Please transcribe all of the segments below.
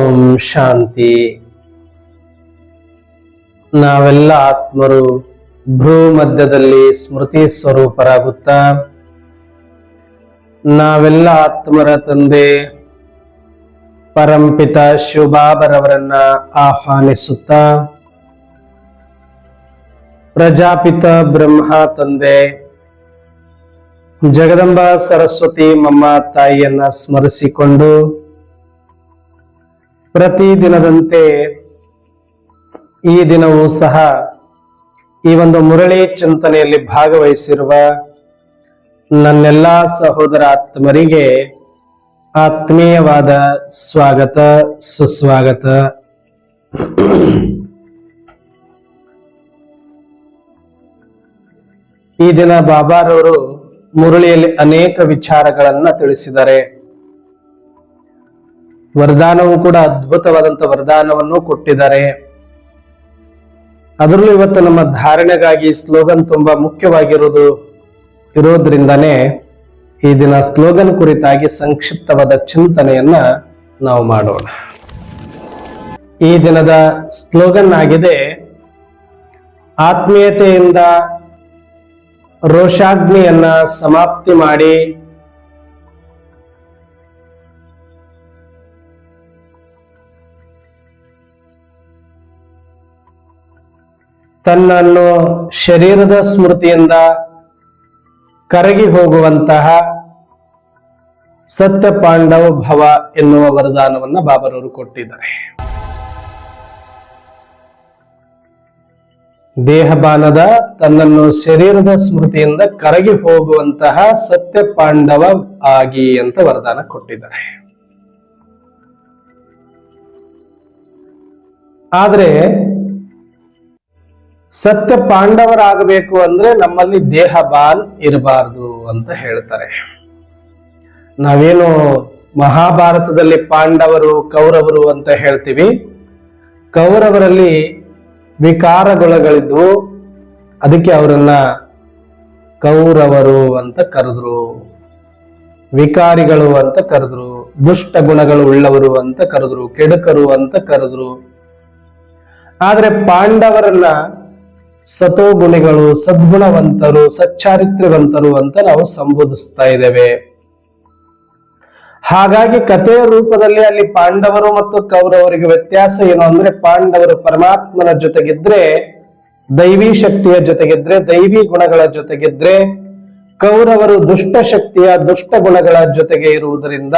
ಓಂ ಶಾಂತಿ. ನಾವೆಲ್ಲ ಆತ್ಮರು ಭ್ರೂ ಮಧ್ಯದಲ್ಲಿ ಸ್ಮೃತಿ ಸ್ವರೂಪರಾಗುತ್ತಾ ನಾವೆಲ್ಲ ಆತ್ಮರ ತಂದೆ ಪರಂಪಿತ ಶಿವಬಾಬರವರನ್ನ ಆಹ್ವಾನಿಸುತ್ತಾ ಪ್ರಜಾಪಿತ ಬ್ರಹ್ಮ ತಂದೆ ಜಗದಂಬ ಸರಸ್ವತಿ ಮಮ್ಮ ತಾಯಿಯನ್ನ ಸ್ಮರಿಸಿಕೊಂಡು ಪ್ರತಿದಿನದಂತೆ ಈ ದಿನವೂ ಸಹ ಈ ಒಂದು ಮುರಳಿ ಚಿಂತನೆಯಲ್ಲಿ ಭಾಗವಹಿಸಿರುವ ನನ್ನೆಲ್ಲ ಸಹೋದರ ಆತ್ಮರಿಗೆ ಆತ್ಮೀಯವಾದ ಸ್ವಾಗತ ಸುಸ್ವಾಗತ. ಈ ದಿನ ಬಾಬಾರವರು ಮುರಳಿಯಲ್ಲಿ ಅನೇಕ ವಿಚಾರಗಳನ್ನ ತಿಳಿಸಿದ್ದಾರೆ. ವರದಾನವೂ ಕೂಡ ಅದ್ಭುತವಾದಂತ ವರದಾನವನ್ನು ಕೊಟ್ಟಿದ್ದಾರೆ. ಅದರಲ್ಲೂ ಇವತ್ತು ನಮ್ಮ ಧಾರಣೆಗಾಗಿ ಸ್ಲೋಗನ್ ತುಂಬಾ ಇರೋದ್ರಿಂದಾನೇ ಈ ದಿನ ಸ್ಲೋಗನ್ ಕುರಿತಾಗಿ ಸಂಕ್ಷಿಪ್ತವಾದ ಚಿಂತನೆಯನ್ನ ನಾವು ಮಾಡೋಣ. ಈ ದಿನದ ಸ್ಲೋಗನ್ ಆಗಿದೆ, ಆತ್ಮೀಯತೆಯಿಂದ ರೋಷಾಗ್ನಿಯನ್ನ ಸಮಾಪ್ತಿ ಮಾಡಿ ತನ್ನನ್ನು ಶರೀರದ ಸ್ಮೃತಿಯಿಂದ ಕರಗಿ ಹೋಗುವಂತಹ ಸತ್ಯ ಪಾಂಡವ ಭವ ಎನ್ನುವ ವರದಾನವನ್ನ ಬಾಬರವರು ಕೊಟ್ಟಿದ್ದಾರೆ. ದೇಹಬಾನದ ತನ್ನನ್ನು ಶರೀರದ ಸ್ಮೃತಿಯಿಂದ ಕರಗಿ ಹೋಗುವಂತಹ ಸತ್ಯ ಪಾಂಡವ ಆಗಿ ಅಂತ ವರದಾನ ಕೊಟ್ಟಿದ್ದಾರೆ. ಆದ್ರೆ ಸತ್ಯ ಪಾಂಡವರಾಗಬೇಕು ಅಂದ್ರೆ ನಮ್ಮಲ್ಲಿ ದೇಹಬಾನ್ ಇರಬಾರ್ದು ಅಂತ ಹೇಳ್ತಾರೆ. ನಾವೇನು ಮಹಾಭಾರತದಲ್ಲಿ ಪಾಂಡವರು ಕೌರವರು ಅಂತ ಹೇಳ್ತೀವಿ. ಕೌರವರಲ್ಲಿ ವಿಕಾರಗುಣಗಳಿದ್ವು, ಅದಕ್ಕೆ ಅವರನ್ನ ಕೌರವರು ಅಂತ ಕರೆದ್ರು. ವಿಕಾರಿಗಳು ಅಂತ ಕರೆದ್ರು, ದುಷ್ಟ ಗುಣಗಳು ಉಳ್ಳವರು ಅಂತ ಕರೆದ್ರು, ಕೆಡುಕರು ಅಂತ ಕರೆದ್ರು. ಆದ್ರೆ ಪಾಂಡವರನ್ನ ಸತೋಗುಣಿಗಳು, ಸದ್ಗುಣವಂತರು, ಸಚ್ಚಾರಿತ್ರ್ಯವಂತರು ಅಂತ ನಾವು ಸಂಬೋಧಿಸ್ತಾ ಇದ್ದೇವೆ. ಹಾಗಾಗಿ ಕಥೆಯ ರೂಪದಲ್ಲಿ ಅಲ್ಲಿ ಪಾಂಡವರು ಮತ್ತು ಕೌರವರಿಗೆ ವ್ಯತ್ಯಾಸ ಏನು ಅಂದ್ರೆ, ಪಾಂಡವರು ಪರಮಾತ್ಮನ ಜೊತೆಗಿದ್ರೆ, ದೈವಿ ಶಕ್ತಿಯ ಜೊತೆಗಿದ್ರೆ, ದೈವಿ ಗುಣಗಳ ಜೊತೆಗಿದ್ರೆ, ಕೌರವರು ದುಷ್ಟ ಶಕ್ತಿಯ ದುಷ್ಟ ಗುಣಗಳ ಜೊತೆಗೆ ಇರುವುದರಿಂದ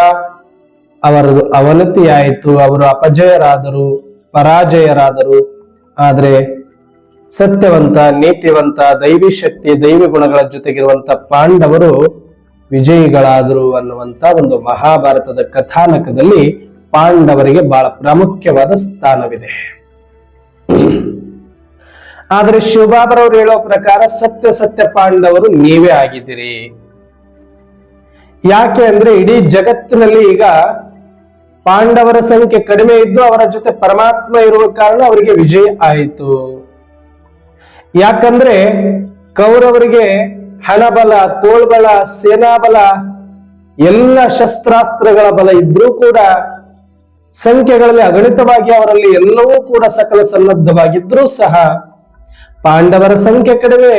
ಅವರದು ಅವನತಿಯಾಯಿತು, ಅವರು ಅಪಜಯರಾದರು, ಪರಾಜಯರಾದರು. ಆದ್ರೆ ಸತ್ಯವಂತ, ನೀತಿವಂತ, ದೈವಿ ಶಕ್ತಿ, ದೈವಿ ಗುಣಗಳ ಜೊತೆಗಿರುವಂತ ಪಾಂಡವರು ವಿಜಯಿಗಳಾದರು ಅನ್ನುವಂತ ಒಂದು ಮಹಾಭಾರತದ ಕಥಾನಕದಲ್ಲಿ ಪಾಂಡವರಿಗೆ ಬಹಳ ಪ್ರಾಮುಖ್ಯವಾದ ಸ್ಥಾನವಿದೆ. ಆದ್ರೆ ಶಿವಬಾಬರವರು ಹೇಳೋ ಪ್ರಕಾರ ಸತ್ಯ ಪಾಂಡವರು ನೀವೇ ಆಗಿದ್ದೀರಿ. ಯಾಕೆ ಅಂದ್ರೆ ಇಡೀ ಜಗತ್ತಿನಲ್ಲಿ ಈಗ ಪಾಂಡವರ ಸಂಖ್ಯೆ ಕಡಿಮೆ ಇದ್ದು ಅವರ ಜೊತೆ ಪರಮಾತ್ಮ ಇರುವ ಕಾರಣ ಅವರಿಗೆ ವಿಜಯ ಆಯಿತು. ಯಾಕಂದ್ರೆ ಕೌರವರಿಗೆ ಹಣಬಲ, ತೋಳ್ಬಲ, ಸೇನಾಬಲ, ಎಲ್ಲ ಶಸ್ತ್ರಾಸ್ತ್ರಗಳ ಬಲ ಇದ್ರೂ ಕೂಡ, ಸಂಖ್ಯೆಗಳಲ್ಲಿ ಅಗಣಿತವಾಗಿ ಅವರಲ್ಲಿ ಎಲ್ಲವೂ ಕೂಡ ಸಕಲ ಸನ್ನದ್ಧವಾಗಿದ್ರೂ ಸಹ ಪಾಂಡವರ ಸಂಖ್ಯೆ ಕಡಿಮೆ,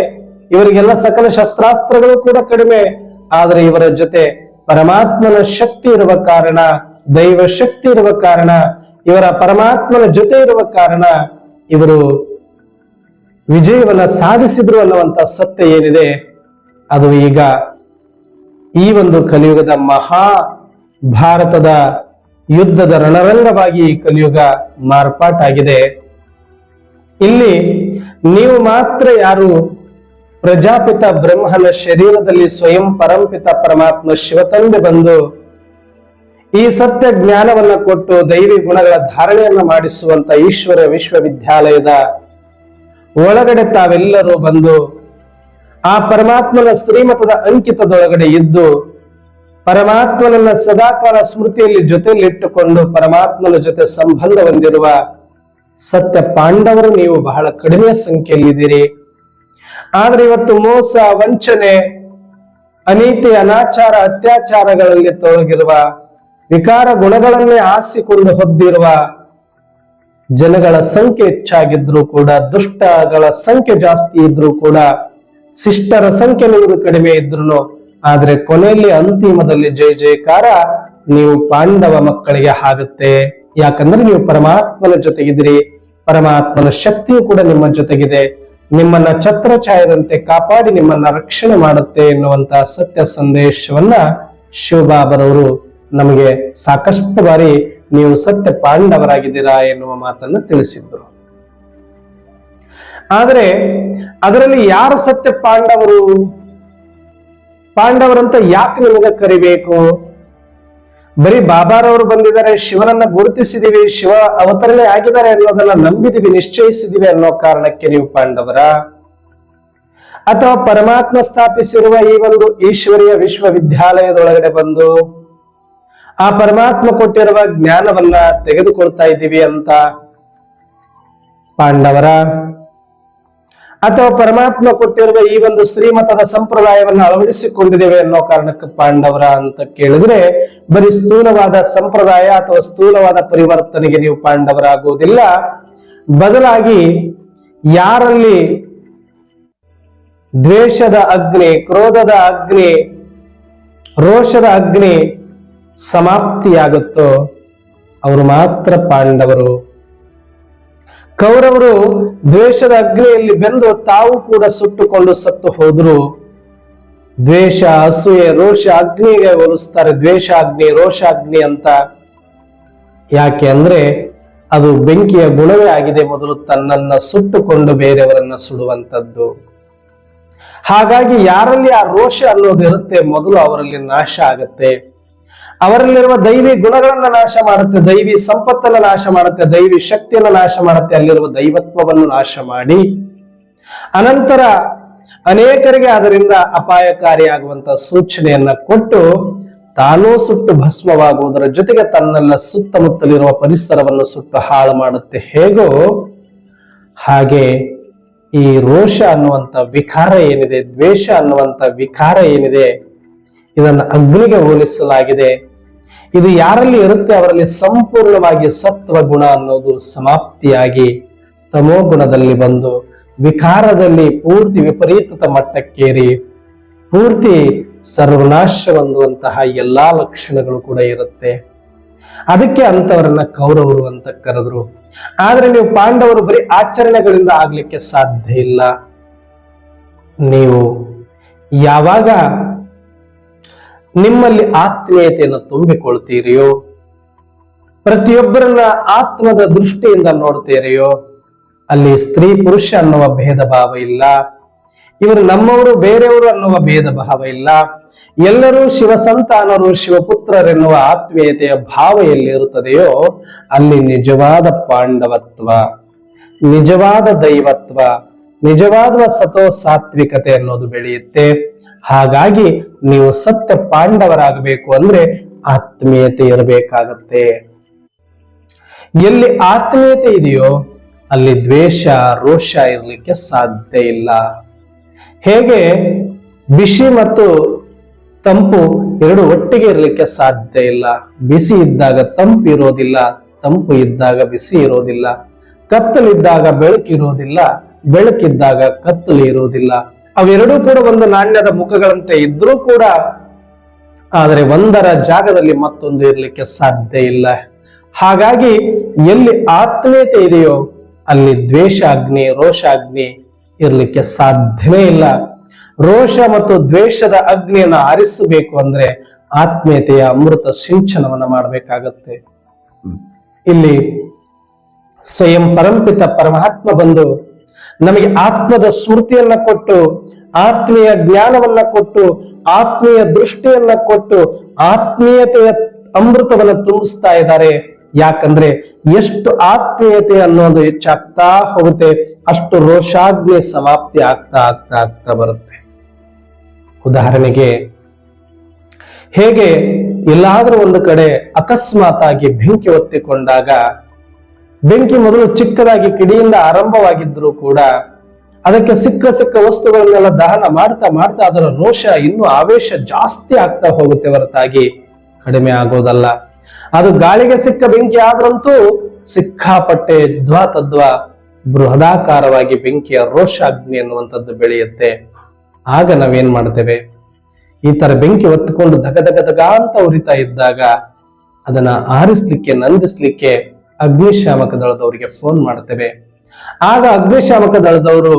ಇವರಿಗೆಲ್ಲ ಸಕಲ ಶಸ್ತ್ರಾಸ್ತ್ರಗಳು ಕೂಡ ಕಡಿಮೆ. ಆದ್ರೆ ಇವರ ಜೊತೆ ಪರಮಾತ್ಮನ ಶಕ್ತಿ ಇರುವ ಕಾರಣ, ದೈವ ಶಕ್ತಿ ಇರುವ ಕಾರಣ, ಇವರ ಪರಮಾತ್ಮನ ಜೊತೆ ಇರುವ ಕಾರಣ ಇವರು ವಿಜಯವನ್ನ ಸಾಧಿಸಿದ್ರು ಅನ್ನುವಂತ ಸತ್ಯ ಏನಿದೆ ಅದು ಈಗ ಈ ಒಂದು ಕಲಿಯುಗದ ಮಹಾ ಭಾರತದ ಯುದ್ಧದ ರಣರಂಗವಾಗಿ ಈ ಕಲಿಯುಗ ಮಾರ್ಪಾಟಾಗಿದೆ. ಇಲ್ಲಿ ನೀವು ಮಾತ್ರ ಯಾರು ಪ್ರಜಾಪಿತ ಬ್ರಹ್ಮನ ಶರೀರದಲ್ಲಿ ಸ್ವಯಂ ಪರಂಪಿತ ಪರಮಾತ್ಮ ಶಿವತಂದೆ ಬಂದು ಈ ಸತ್ಯ ಜ್ಞಾನವನ್ನ ಕೊಟ್ಟು ದೈವಿ ಗುಣಗಳ ಧಾರಣೆಯನ್ನ ಮಾಡಿಸುವಂತ ಈಶ್ವರ ವಿಶ್ವವಿದ್ಯಾಲಯದ ಒಳಗಡೆ ತಾವೆಲ್ಲರೂ ಬಂದು ಆ ಪರಮಾತ್ಮನ ಶ್ರೀಮತದ ಅಂಕಿತದೊಳಗಡೆ ಇದ್ದು ಪರಮಾತ್ಮನನ್ನ ಸದಾಕಾಲ ಸ್ಮೃತಿಯಲ್ಲಿ ಜೊತೆಯಲ್ಲಿಟ್ಟುಕೊಂಡು ಪರಮಾತ್ಮನ ಜೊತೆ ಸಂಬಂಧ ಹೊಂದಿರುವ ಸತ್ಯ ಪಾಂಡವರು ನೀವು ಬಹಳ ಕಡಿಮೆ ಸಂಖ್ಯೆಯಲ್ಲಿದ್ದೀರಿ. ಆದ್ರೆ ಇವತ್ತು ಮೋಸ, ವಂಚನೆ, ಅನೀತಿ, ಅನಾಚಾರ, ಅತ್ಯಾಚಾರಗಳಲ್ಲಿ ತೊಡಗಿರುವ ವಿಕಾರ ಗುಣಗಳನ್ನೇ ಆಸಿಕೊಂಡು ಹೊದ್ದಿರುವ ಜನಗಳ ಸಂಖ್ಯೆ ಹೆಚ್ಚಾಗಿದ್ರು ಕೂಡ, ದುಷ್ಟಗಳ ಸಂಖ್ಯೆ ಜಾಸ್ತಿ ಇದ್ರು ಕೂಡ, ಶಿಷ್ಟರ ಸಂಖ್ಯೆ ನಿಮಗೆ ಕಡಿಮೆ ಇದ್ರು, ಆದ್ರೆ ಕೊನೆಯಲ್ಲಿ ಅಂತಿಮದಲ್ಲಿ ಜಯ ಜಯಕಾರ ನೀವು ಪಾಂಡವ ಮಕ್ಕಳಿಗೆ ಆಗುತ್ತೆ. ಯಾಕಂದ್ರೆ ನೀವು ಪರಮಾತ್ಮನ ಜೊತೆಗಿದ್ದೀರಿ, ಪರಮಾತ್ಮನ ಶಕ್ತಿಯು ಕೂಡ ನಿಮ್ಮ ಜೊತೆಗಿದೆ, ನಿಮ್ಮನ್ನ ಛತ್ರ ಛಾಯದಂತೆ ಕಾಪಾಡಿ ನಿಮ್ಮನ್ನ ರಕ್ಷಣೆ ಮಾಡುತ್ತೆ ಎನ್ನುವಂತಹ ಸತ್ಯ ಸಂದೇಶವನ್ನ ಶಿವಬಾಬರವರು ನಮಗೆ ಸಾಕಷ್ಟು ಬಾರಿ ನೀವು ಸತ್ಯ ಪಾಂಡವರಾಗಿದ್ದೀರಾ ಎನ್ನುವ ಮಾತನ್ನ ತಿಳಿಸಿದ್ರು. ಆದರೆ ಅದರಲ್ಲಿ ಯಾರು ಸತ್ಯ ಪಾಂಡವರು, ಪಾಂಡವರಂತ ಯಾಕೆ ನಿಮಗೆ ಕರಿಬೇಕು? ಬರೀ ಬಾಬಾರವರು ಬಂದಿದ್ದಾರೆ, ಶಿವನನ್ನ ಗುರುತಿಸಿದಿವಿ, ಶಿವ ಅವತರಣೆ ಆಗಿದ್ದಾರೆ ಅನ್ನೋದನ್ನ ನಂಬಿದಿವಿ, ನಿಶ್ಚಯಿಸಿದಿವಿ ಅನ್ನೋ ಕಾರಣಕ್ಕೆ ನೀವು ಪಾಂಡವರ? ಅಥವಾ ಪರಮಾತ್ಮ ಸ್ಥಾಪಿಸಿರುವ ಈ ಒಂದು ಈಶ್ವರೀಯ ವಿಶ್ವವಿದ್ಯಾಲಯದೊಳಗಡೆ ಬಂದು ಆ ಪರಮಾತ್ಮ ಕೊಟ್ಟಿರುವ ಜ್ಞಾನವನ್ನ ತೆಗೆದುಕೊಳ್ತಾ ಇದ್ದೀವಿ ಅಂತ ಪಾಂಡವರ? ಅಥವಾ ಪರಮಾತ್ಮ ಕೊಟ್ಟಿರುವ ಈ ಒಂದು ಶ್ರೀಮತದ ಸಂಪ್ರದಾಯವನ್ನು ಅಳವಡಿಸಿಕೊಂಡಿದ್ದೇವೆ ಅನ್ನೋ ಕಾರಣಕ್ಕೆ ಪಾಂಡವರ ಅಂತ ಕೇಳಿದ್ರೆ, ಬರೀ ಸ್ಥೂಲವಾದ ಸಂಪ್ರದಾಯ ಅಥವಾ ಸ್ಥೂಲವಾದ ಪರಿವರ್ತನೆಗೆ ನೀವು ಪಾಂಡವರಾಗುವುದಿಲ್ಲ. ಬದಲಾಗಿ ಯಾರಲ್ಲಿ ದ್ವೇಷದ ಅಗ್ನಿ, ಕ್ರೋಧದ ಅಗ್ನಿ, ರೋಷದ ಅಗ್ನಿ ಸಮಾಪ್ತಿಯಾಗುತ್ತೋ ಅವರು ಮಾತ್ರ ಪಾಂಡವರು. ಕೌರವರು ದ್ವೇಷದ ಅಗ್ನಿಯಲ್ಲಿ ಬೆಂದು ತಾವು ಕೂಡ ಸುಟ್ಟುಕೊಂಡು ಸತ್ತು ಹೋದ್ರು. ದ್ವೇಷ, ಅಸೂಯೆ, ರೋಷ ಅಗ್ನಿಗೆ ಹೋಲಿಸ್ತಾರೆ, ದ್ವೇಷ ಅಗ್ನಿ, ರೋಷ ಅಗ್ನಿ ಅಂತ. ಯಾಕೆ ಅಂದ್ರೆ ಅದು ಬೆಂಕಿಯ ಗುಣವೇ ಆಗಿದೆ, ಮೊದಲು ತನ್ನನ್ನ ಸುಟ್ಟುಕೊಂಡು ಬೇರೆಯವರನ್ನ ಸುಡುವಂತದ್ದು. ಹಾಗಾಗಿ ಯಾರಲ್ಲಿ ಆ ರೋಷ ಅನ್ನೋದು ಇರುತ್ತೆ, ಮೊದಲು ಅವರಲ್ಲಿ ನಾಶ ಆಗತ್ತೆ. ಅವರಲ್ಲಿರುವ ದೈವಿ ಗುಣಗಳನ್ನ ನಾಶ ಮಾಡುತ್ತೆ, ದೈವಿ ಸಂಪತ್ತನ್ನ ನಾಶ ಮಾಡುತ್ತೆ, ದೈವಿ ಶಕ್ತಿಯನ್ನ ನಾಶ ಮಾಡುತ್ತೆ, ಅಲ್ಲಿರುವ ದೈವತ್ವವನ್ನು ನಾಶ ಮಾಡಿ ಅನಂತರ ಅನೇಕರಿಗೆ ಅದರಿಂದ ಅಪಾಯಕಾರಿಯಾಗುವಂತ ಸೂಚನೆಯನ್ನ ಕೊಟ್ಟು ತಾನೂ ಸುಟ್ಟು ಭಸ್ಮವಾಗುವುದರ ಜೊತೆಗೆ ತನ್ನೆಲ್ಲ ಸುತ್ತಮುತ್ತಲಿರುವ ಪರಿಸರವನ್ನು ಸುಟ್ಟು ಹಾಳು ಮಾಡುತ್ತೆ. ಹೇಗೋ ಹಾಗೆ ಈ ರೋಷ ಅನ್ನುವಂಥ ವಿಕಾರ ಏನಿದೆ, ದ್ವೇಷ ಅನ್ನುವಂಥ ವಿಕಾರ ಏನಿದೆ, ಇದನ್ನು ಅಗ್ನಿಗೆ ಹೋಲಿಸಲಾಗಿದೆ. ಇದು ಯಾರಲ್ಲಿ ಇರುತ್ತೆ ಅವರಲ್ಲಿ ಸಂಪೂರ್ಣವಾಗಿ ಸತ್ವ ಗುಣ ಅನ್ನೋದು ಸಮಾಪ್ತಿಯಾಗಿ ತಮೋ ಗುಣದಲ್ಲಿ ಬಂದು ವಿಕಾರದಲ್ಲಿ ಪೂರ್ತಿ ವಿಪರೀತದ ಮಟ್ಟಕ್ಕೇರಿ ಪೂರ್ತಿ ಸರ್ವನಾಶ ಹೊಂದುವಂತಹ ಎಲ್ಲಾ ಲಕ್ಷಣಗಳು ಕೂಡ ಇರುತ್ತೆ. ಅದಕ್ಕೆ ಅಂತವರನ್ನ ಕೌರವರು ಅಂತ ಕರೆದ್ರು. ಆದ್ರೆ ನೀವು ಪಾಂಡವರು ಬರೀ ಆಚರಣೆಗಳಿಂದ ಆಗ್ಲಿಕ್ಕೆ ಸಾಧ್ಯ ಇಲ್ಲ. ನೀವು ಯಾವಾಗ ನಿಮ್ಮಲ್ಲಿ ಆತ್ಮೀಯತೆಯನ್ನು ತುಂಬಿಕೊಳ್ತೀರಿಯೋ, ಪ್ರತಿಯೊಬ್ಬರನ್ನ ಆತ್ಮದ ದೃಷ್ಟಿಯಿಂದ ನೋಡ್ತೀರಿಯೋ, ಅಲ್ಲಿ ಸ್ತ್ರೀ ಪುರುಷ ಅನ್ನುವ ಭೇದ ಭಾವ ಇಲ್ಲ, ಇವರು ನಮ್ಮವರು ಬೇರೆಯವರು ಅನ್ನುವ ಭೇದ ಭಾವ ಇಲ್ಲ, ಎಲ್ಲರೂ ಶಿವ ಸಂತಾನರು ಶಿವಪುತ್ರರೆನ್ನುವ ಆತ್ಮೀಯತೆಯ ಭಾವ ಎಲ್ಲಿ ಇರುತ್ತದೆಯೋ ಅಲ್ಲಿ ನಿಜವಾದ ಪಾಂಡವತ್ವ, ನಿಜವಾದ ದೈವತ್ವ, ನಿಜವಾದ ಸತೋ ಸಾತ್ವಿಕತೆ ಅನ್ನೋದು ಬೆಳೆಯುತ್ತೆ. ಹಾಗಾಗಿ ನೀವು ಸತ್ಯ ಪಾಂಡವರಾಗಬೇಕು ಅಂದ್ರೆ ಆತ್ಮೀಯತೆ ಇರಬೇಕಾಗತ್ತೆ. ಎಲ್ಲಿ ಆತ್ಮೀಯತೆ ಇದೆಯೋ ಅಲ್ಲಿ ದ್ವೇಷ, ರೋಷ ಇರಲಿಕ್ಕೆ ಸಾಧ್ಯ ಇಲ್ಲ. ಹೇಗೆ ಬಿಸಿ ಮತ್ತು ತಂಪು ಎರಡು ಒಟ್ಟಿಗೆ ಇರಲಿಕ್ಕೆ ಸಾಧ್ಯ ಇಲ್ಲ. ಬಿಸಿ ಇದ್ದಾಗ ತಂಪು ಇರೋದಿಲ್ಲ, ತಂಪು ಇದ್ದಾಗ ಬಿಸಿ ಇರೋದಿಲ್ಲ, ಕತ್ತಲಿದ್ದಾಗ ಬೆಳಕಿರೋದಿಲ್ಲ, ಬೆಳಕಿದ್ದಾಗ ಕತ್ತಲು ಇರುವುದಿಲ್ಲ. ಅವೆರಡೂ ಕೂಡ ಒಂದು ನಾಣ್ಯದ ಮುಖಗಳಂತೆ ಇದ್ರೂ ಕೂಡ ಆದರೆ ಒಂದರ ಜಾಗದಲ್ಲಿ ಮತ್ತೊಂದು ಇರಲಿಕ್ಕೆ ಸಾಧ್ಯ ಇಲ್ಲ. ಹಾಗಾಗಿ ಎಲ್ಲಿ ಆತ್ಮೀಯತೆ ಇದೆಯೋ ಅಲ್ಲಿ ದ್ವೇಷಾಗ್ನಿ, ರೋಷಾಗ್ನಿ ಇರಲಿಕ್ಕೆ ಸಾಧ್ಯವೇ ಇಲ್ಲ. ರೋಷ ಮತ್ತು ದ್ವೇಷದ ಅಗ್ನಿಯನ್ನು ಆರಿಸಬೇಕು ಅಂದ್ರೆ ಆತ್ಮೀಯತೆಯ ಅಮೃತ ಸಿಂಚನವನ್ನ ಮಾಡಬೇಕಾಗತ್ತೆ. ಇಲ್ಲಿ ಸ್ವಯಂ ಪರಂಪಿತ ಪರಮಾತ್ಮ ಬಂದು ನಮಗೆ ಆತ್ಮದ ಸ್ಮೃತಿಯನ್ನ ಕೊಟ್ಟು, ಆತ್ಮೀಯ ಜ್ಞಾನವನ್ನ ಕೊಟ್ಟು, ಆತ್ಮೀಯ ದೃಷ್ಟಿಯನ್ನ ಕೊಟ್ಟು, ಆತ್ಮೀಯತೆಯ ಅಮೃತವನ್ನ ತುಂಬಿಸ್ತಾ ಇದ್ದಾರೆ. ಯಾಕಂದ್ರೆ ಎಷ್ಟು ಆತ್ಮೀಯತೆ ಅನ್ನೋದು ಹೆಚ್ಚಾಗ್ತಾ ಹೋಗುತ್ತೆ, ಅಷ್ಟು ರೋಷಾಗ್ನಿ ಸಮಾಪ್ತಿ ಆಗ್ತಾ ಆಗ್ತಾ ಆಗ್ತಾ ಬರುತ್ತೆ. ಉದಾಹರಣೆಗೆ ಹೇಗೆ ಎಲ್ಲಾದ್ರೂ ಒಂದು ಕಡೆ ಅಕಸ್ಮಾತ್ ಆಗಿ ಬೆಂಕಿ ಹೊತ್ತಿಕೊಂಡಾಗ, ಬೆಂಕಿ ಮೊದಲು ಚಿಕ್ಕದಾಗಿ ಕಿಡಿಯಿಂದ ಆರಂಭವಾಗಿದ್ರು ಕೂಡ ಅದಕ್ಕೆ ಸಿಕ್ಕ ವಸ್ತುಗಳನ್ನೆಲ್ಲ ದಹನ ಮಾಡ್ತಾ ಮಾಡ್ತಾ ಅದರ ರೋಷ ಇನ್ನೂ ಆವೇಶ ಜಾಸ್ತಿ ಆಗ್ತಾ ಹೋಗುತ್ತೆ ಹೊರತಾಗಿ ಕಡಿಮೆ ಆಗೋದಲ್ಲ. ಅದು ಗಾಳಿಗೆ ಸಿಕ್ಕ ಬೆಂಕಿ ಆದ್ರಂತೂ ಸಿಕ್ಕಾಪಟ್ಟೆ ದ್ವಾ ಬೃಹದಾಕಾರವಾಗಿ ಬೆಂಕಿಯ ರೋಷಾಗ್ನಿ ಅನ್ನುವಂಥದ್ದು ಬೆಳೆಯುತ್ತೆ. ಆಗ ನಾವೇನ್ ಮಾಡ್ತೇವೆ, ಈ ತರ ಬೆಂಕಿ ಹೊತ್ತುಕೊಂಡು ದಗ ಅಂತ ಉರಿತಾ ಇದ್ದಾಗ ಅದನ್ನ ಆರಿಸ್ಲಿಕ್ಕೆ, ನಂದಿಸ್ಲಿಕ್ಕೆ ಅಗ್ನಿಶಾಮಕ ದಳದವರಿಗೆ ಫೋನ್ ಮಾಡ್ತೇವೆ. ಆಗ ಅಗ್ನಿಶಾಮಕ ದಳದವರು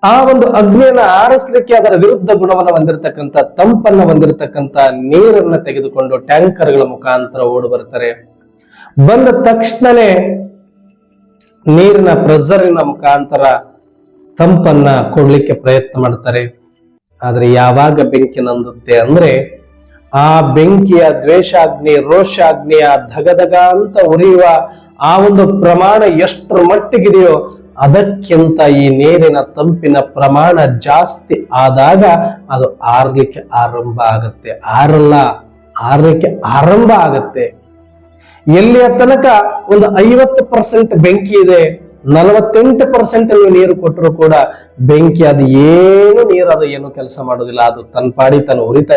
ಆ ಒಂದು ಅಗ್ನಿಯನ್ನ ಆರಿಸ್ಲಿಕ್ಕೆ ಅದರ ವಿರುದ್ಧ ಗುಣವನ್ನು ಹೊಂದಿರತಕ್ಕಂಥ, ತಂಪನ್ನ ಹೊಂದಿರತಕ್ಕಂಥ ನೀರನ್ನ ತೆಗೆದುಕೊಂಡು ಟ್ಯಾಂಕರ್ಗಳ ಮುಖಾಂತರ ಓಡಿ ಬರ್ತಾರೆ. ಬಂದ ತಕ್ಷಣನೇ ನೀರಿನ ಪ್ರೆಷರಿನ ಮುಖಾಂತರ ತಂಪನ್ನ ಕೊಡ್ಲಿಕ್ಕೆ ಪ್ರಯತ್ನ ಮಾಡ್ತಾರೆ. ಆದ್ರೆ ಯಾವಾಗ ಬೆಂಕಿ ನಂದುತ್ತೆ ಅಂದ್ರೆ ಆ ಬೆಂಕಿಯ ದ್ವೇಷಾಗ್ನಿ, ರೋಷಾಗ್ನಿಯ ಧಗಧಗ ಅಂತ ಉರಿಯುವ ಆ ಒಂದು ಪ್ರಮಾಣ ಎಷ್ಟರ ಮಟ್ಟಿಗಿದೆಯೋ ಅದಕ್ಕಿಂತ ಈ ನೀರಿನ ತಂಪಿನ ಪ್ರಮಾಣ ಜಾಸ್ತಿ ಆದಾಗ ಅದು ಆರ್ಲಿಕ್ಕೆ ಆರಂಭ ಆಗತ್ತೆ. ಆರ್ಲಿಕ್ಕೆ ಆರಂಭ ಆಗತ್ತೆ. ಎಲ್ಲಿಯ ತನಕ ಒಂದು 50% ಬೆಂಕಿ ಇದೆ, 48% ನೀವು ನೀರು ಕೊಟ್ಟರು ಕೂಡ ಬೆಂಕಿ ಅದು ಏನು ಕೆಲಸ ಮಾಡೋದಿಲ್ಲ. ಅದು ತನ್ನ ಪಾಡಿ ತಾನು ಉರಿತಾ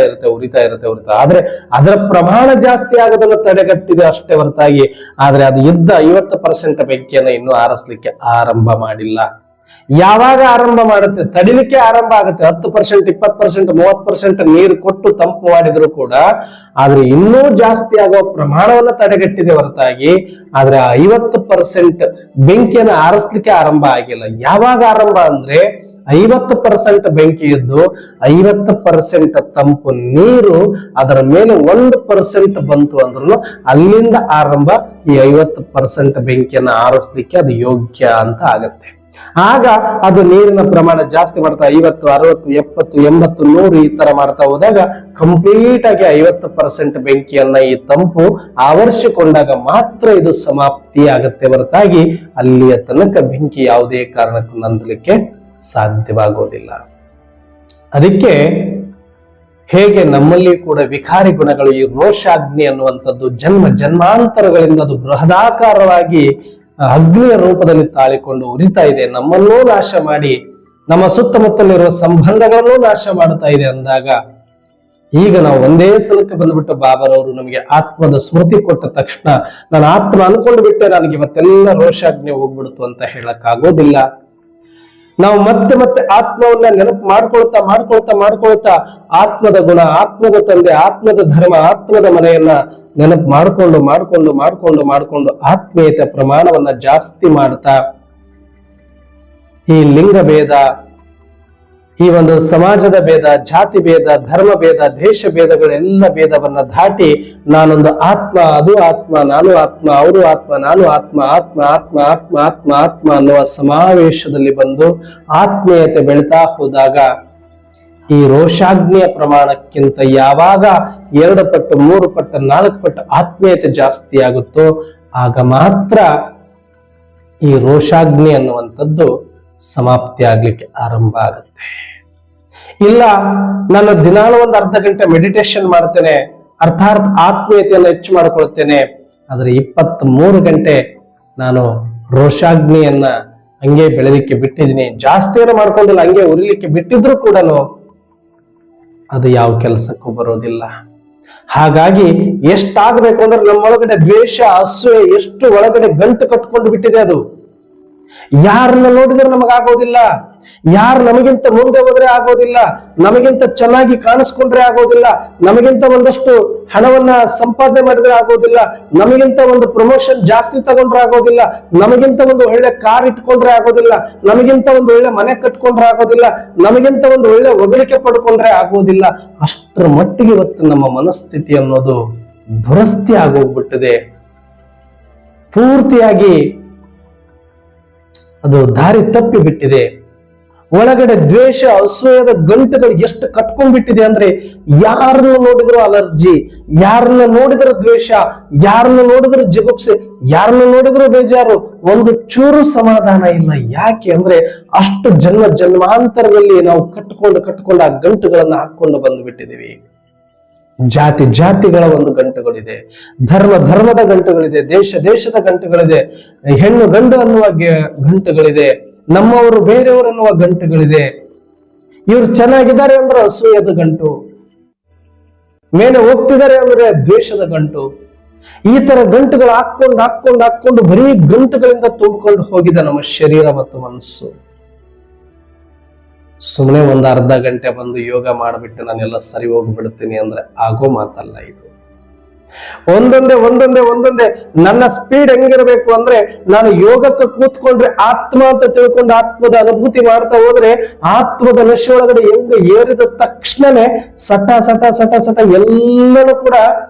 ಇರುತ್ತೆ. ಆದ್ರೆ ಅದರ ಪ್ರಮಾಣ ಜಾಸ್ತಿ ಆಗೋದನ್ನು ತಡೆಗಟ್ಟಿದೆ ಅಷ್ಟೇ ಹೊರತಾಗಿ, ಆದ್ರೆ ಅದು ಇದ್ದ 50% ಬೆಂಕಿಯನ್ನು ಇನ್ನೂ ಆರಿಸ್ಲಿಕ್ಕೆ ಆರಂಭ ಮಾಡಿಲ್ಲ. ಯಾವಾಗ ಆರಂಭ ಮಾಡುತ್ತೆ, ತಡಿಲಿಕ್ಕೆ ಆರಂಭ ಆಗುತ್ತೆ. 10%, 20%, 30% ನೀರು ಕೊಟ್ಟು ತಂಪು ಮಾಡಿದ್ರು ಕೂಡ ಆದ್ರೆ ಇನ್ನೂ ಜಾಸ್ತಿ ಆಗುವ ಪ್ರಮಾಣವನ್ನ ತಡೆಗಟ್ಟಿದೆ ಹೊರತಾಗಿ, ಆದ್ರೆ 50% ಬೆಂಕಿಯನ್ನು ಆರಿಸ್ಲಿಕ್ಕೆ ಆರಂಭ ಆಗಿಲ್ಲ. ಯಾವಾಗ ಆರಂಭ ಅಂದ್ರೆ 50% ಬೆಂಕಿ ಇದ್ದು 50% ತಂಪು ನೀರು ಅದರ ಮೇಲೆ 1% ಬಂತು ಅಂದ್ರೂ ಅಲ್ಲಿಂದ ಆರಂಭ ಈ 50% ಬೆಂಕಿಯನ್ನು ಆರಿಸ್ಲಿಕ್ಕೆ ಅದು ಯೋಗ್ಯ ಅಂತ ಆಗತ್ತೆ. ಆಗ ಅದು ನೀರಿನ ಪ್ರಮಾಣ ಜಾಸ್ತಿ ಮಾಡ್ತಾ 50, 60, 70, 80, 100 ಈ ತರ ಮಾಡ್ತಾ ಹೋದಾಗ ಕಂಪ್ಲೀಟ್ ಆಗಿ 50% ಬೆಂಕಿಯನ್ನ ಈ ತಂಪು ಆವರಿಸಿಕೊಂಡಾಗ ಮಾತ್ರ ಇದು ಸಮಾಪ್ತಿ ಆಗತ್ತೆ ಹೊರತಾಗಿ ಅಲ್ಲಿಯ ತನಕ ಬೆಂಕಿ ಯಾವುದೇ ಕಾರಣಕ್ಕೂ ನಂದಲಿಕ್ಕೆ ಸಾಧ್ಯವಾಗೋದಿಲ್ಲ. ಅದಕ್ಕೆ ಹೇಗೆ ನಮ್ಮಲ್ಲಿ ಕೂಡ ವಿಕಾರಿ ಗುಣಗಳು, ಈ ರೋಷಾಗ್ನಿ ಅನ್ನುವಂಥದ್ದು ಜನ್ಮಾಂತರಗಳಿಂದ ಅದು ಬೃಹದಾಕಾರವಾಗಿ ಅಗ್ನಿಯ ರೂಪದಲ್ಲಿ ತಾಳಿಕೊಂಡು ಉರಿತಾ ಇದೆ, ನಮ್ಮನ್ನೂ ನಾಶ ಮಾಡಿ ನಮ್ಮ ಸುತ್ತಮುತ್ತಲಿರುವ ಸಂಬಂಧಗಳನ್ನೂ ನಾಶ ಮಾಡ್ತಾ ಇದೆ ಅಂದಾಗ, ಈಗ ನಾವು ಒಂದೇ ಸಲಕ್ಕೆ ಬಂದ್ಬಿಟ್ಟು ಬಾಬರವರು ನಮಗೆ ಆತ್ಮದ ಸ್ಮೃತಿ ಕೊಟ್ಟ ತಕ್ಷಣ ನಾನು ಆತ್ಮ ಅನ್ಕೊಂಡು ಬಿಟ್ಟೆ, ನನಗೆ ಇವತ್ತೆಲ್ಲ ರೋಷಾಗ್ನಿ ಹೋಗ್ಬಿಡ್ತು ಅಂತ ಹೇಳಕ್ಕಾಗೋದಿಲ್ಲ. ನಾವು ಮತ್ತೆ ಆತ್ಮವನ್ನ ನೆನಪು ಮಾಡ್ಕೊಳ್ತಾ ಆತ್ಮದ ಗುಣ, ಆತ್ಮದ ತಂದೆ, ಆತ್ಮದ ಧರ್ಮ, ಆತ್ಮದ ಮನೆಯನ್ನ ನೆನಪು ಮಾಡ್ಕೊಂಡು ಆತ್ಮೀಯತೆ ಪ್ರಮಾಣವನ್ನ ಜಾಸ್ತಿ ಮಾಡ್ತಾ ಈ ಲಿಂಗ ಭೇದ, ಈ ಒಂದು ಸಮಾಜದ ಭೇದ, ಜಾತಿ ಭೇದ, ಧರ್ಮ ಭೇದ, ದೇಶ ಭೇದಗಳೆಲ್ಲ ಭೇದವನ್ನ ದಾಟಿ ನಾನೊಂದು ಆತ್ಮ, ಅದು ಆತ್ಮ, ನಾನು ಆತ್ಮ, ಅವರು ಆತ್ಮ, ನಾನು ಆತ್ಮ, ಆತ್ಮ ಆತ್ಮ ಆತ್ಮ ಆತ್ಮ ಆತ್ಮ ಅನ್ನುವ ಸಮಾವೇಶದಲ್ಲಿ ಬಂದು ಆತ್ಮೀಯತೆ ಬೆಳೀತಾ ಹೋದಾಗ ಈ ರೋಷಾಗ್ನಿಯ ಪ್ರಮಾಣಕ್ಕಿಂತ ಯಾವಾಗ 2 ಪಟ್ಟು, 3 ಪಟ್ಟು, 4 ಪಟ್ಟು ಆತ್ಮೀಯತೆ ಜಾಸ್ತಿ ಆಗುತ್ತೋ ಆಗ ಮಾತ್ರ ಈ ರೋಷಾಗ್ನಿ ಅನ್ನುವಂಥದ್ದು ಸಮಾಪ್ತಿ ಆಗ್ಲಿಕ್ಕೆ ಆರಂಭ ಆಗುತ್ತೆ. ಇಲ್ಲ, ನಾನು ದಿನಾಲು ಒಂದು ಅರ್ಧ ಗಂಟೆ ಮೆಡಿಟೇಷನ್ ಮಾಡ್ತೇನೆ, ಅರ್ಥಾತ್ ಆತ್ಮೀಯತೆಯನ್ನು ಹೆಚ್ಚು ಮಾಡ್ಕೊಳ್ತೇನೆ, ಆದ್ರೆ 23 ಗಂಟೆ ನಾನು ರೋಷಾಗ್ನಿಯನ್ನ ಹಂಗೆ ಬೆಳೆಲಿಕ್ಕೆ ಬಿಟ್ಟಿದ್ದೀನಿ, ಜಾಸ್ತಿ ಏನು ಮಾಡ್ಕೊಂಡಿಲ್ಲ, ಹಂಗೆ ಉರಿಲಿಕ್ಕೆ ಬಿಟ್ಟಿದ್ರು ಕೂಡ ಅದು ಯಾವ ಕೆಲಸಕ್ಕೂ ಬರೋದಿಲ್ಲ. ಹಾಗಾಗಿ ಎಷ್ಟಾಗಬೇಕು ಅಂದ್ರೆ ನಮ್ಮೊಳಗಡೆ ದ್ವೇಷ, ಅಸೂಯೆ ಎಷ್ಟು ಒಳಗಡೆ ಗಂಟು ಕಟ್ಕೊಂಡು ಬಿಟ್ಟಿದೆ. ಅದು ಯಾರನ್ನ ನೋಡಿದ್ರೆ ನಮಗಾಗೋದಿಲ್ಲ, ಯಾರು ನಮಗಿಂತ ಮುಂದೆ ಹೋದ್ರೆ ಆಗೋದಿಲ್ಲ, ನಮಗಿಂತ ಚೆನ್ನಾಗಿ ಕಾಣಿಸ್ಕೊಂಡ್ರೆ ಆಗೋದಿಲ್ಲ, ನಮಗಿಂತ ಒಂದಷ್ಟು ಹಣವನ್ನ ಸಂಪಾದನೆ ಮಾಡಿದ್ರೆ ಆಗೋದಿಲ್ಲ, ನಮಗಿಂತ ಒಂದು ಪ್ರಮೋಷನ್ ಜಾಸ್ತಿ ತಗೊಂಡ್ರೆ ಆಗೋದಿಲ್ಲ, ನಮಗಿಂತ ಒಂದು ಒಳ್ಳೆ ಕಾರ್ ಇಟ್ಕೊಂಡ್ರೆ ಆಗೋದಿಲ್ಲ, ನಮಗಿಂತ ಒಂದು ಒಳ್ಳೆ ಮನೆ ಕಟ್ಕೊಂಡ್ರೆ ಆಗೋದಿಲ್ಲ, ನಮಗಿಂತ ಒಂದು ಒಳ್ಳೆ ಹೊಗಳಿಕೆ ಪಡ್ಕೊಂಡ್ರೆ ಆಗೋದಿಲ್ಲ. ಅಷ್ಟರ ಮಟ್ಟಿಗೆ ಇವತ್ತು ನಮ್ಮ ಮನಸ್ಥಿತಿ ಅನ್ನೋದು ದುರಸ್ತಿ ಆಗೋಗ್ಬಿಟ್ಟಿದೆ. ಪೂರ್ತಿಯಾಗಿ ಅದು ದಾರಿ ತಪ್ಪಿ ಬಿಟ್ಟಿದೆ. ಒಳಗಡೆ ದ್ವೇಷ, ಅಸೂಯದ ಗಂಟುಗಳು ಎಷ್ಟು ಕಟ್ಕೊಂಡ್ಬಿಟ್ಟಿದೆ ಅಂದ್ರೆ ಯಾರನ್ನ ನೋಡಿದ್ರು ಅಲರ್ಜಿ, ಯಾರನ್ನ ನೋಡಿದ್ರು ದ್ವೇಷ, ಯಾರನ್ನ ನೋಡಿದ್ರು ಜಿಗುಪ್ಸೆ, ಯಾರನ್ನ ನೋಡಿದ್ರು ಬೇಜಾರು, ಒಂದು ಚೂರು ಸಮಾಧಾನ ಇಲ್ಲ. ಯಾಕೆ ಅಂದ್ರೆ ಅಷ್ಟು ಜನ್ಮಾಂತರದಲ್ಲಿ ನಾವು ಕಟ್ಕೊಂಡು ಆ ಗಂಟುಗಳನ್ನ ಹಾಕೊಂಡು ಬಂದ್ಬಿಟ್ಟಿದೀವಿ. ಜಾತಿಗಳ ಒಂದು ಗಂಟುಗಳಿದೆ, ಧರ್ಮದ ಗಂಟುಗಳಿದೆ, ದೇಶದ ಗಂಟುಗಳಿದೆ, ಹೆಣ್ಣು ಗಂಡು ಅನ್ನುವ ಗಂಟುಗಳಿದೆ, ನಮ್ಮವರು ಬೇರೆಯವರು ಅನ್ನುವ ಗಂಟುಗಳಿದೆ. ಇವ್ರು ಚೆನ್ನಾಗಿದ್ದಾರೆ ಅಂದ್ರೆ ಅಸೂಯದ ಗಂಟು, ಮೇಲೆ ಹೋಗ್ತಿದ್ದಾರೆ ಅಂದ್ರೆ ದ್ವೇಷದ ಗಂಟು, ಈ ತರ ಗಂಟುಗಳು ಹಾಕೊಂಡು ಬರೀ ಗಂಟುಗಳಿಂದ ತುಂಬಿಕೊಂಡು ಹೋಗಿದೆ ನಮ್ಮ ಶರೀರ ಮತ್ತು ಮನಸ್ಸು. ಸುಮ್ಮನೆ ಒಂದು ಅರ್ಧ ಗಂಟೆ ಬಂದು ಯೋಗ ಮಾಡಿಬಿಟ್ಟು ನಾನೆಲ್ಲ ಸರಿ ಹೋಗ್ಬಿಡ್ತೀನಿ ಅಂದ್ರೆ ಆಗೋ ಮಾತಲ್ಲ ಇದು. ಒಂದೊಂದೇ ನನ್ನ ಸ್ಪೀಡ್ ಹೆಂಗಿರ್ಬೇಕು ಅಂದ್ರೆ, ನಾನು ಯೋಗಕ್ಕೆ ಕೂತ್ಕೊಂಡ್ರೆ ಆತ್ಮ ಅಂತ ತಿಳ್ಕೊಂಡು ಆತ್ಮದ ಅನುಭೂತಿ ಮಾಡ್ತಾ ಹೋದ್ರೆ ಆತ್ಮದ ನಶೆ ಒಳಗಡೆ ಹೆಂಗ ಏರಿದ ತಕ್ಷಣನೇ ಸಟ ಸಟ ಸಟ ಸಟ ಎಲ್ಲನೂ ಕೂಡ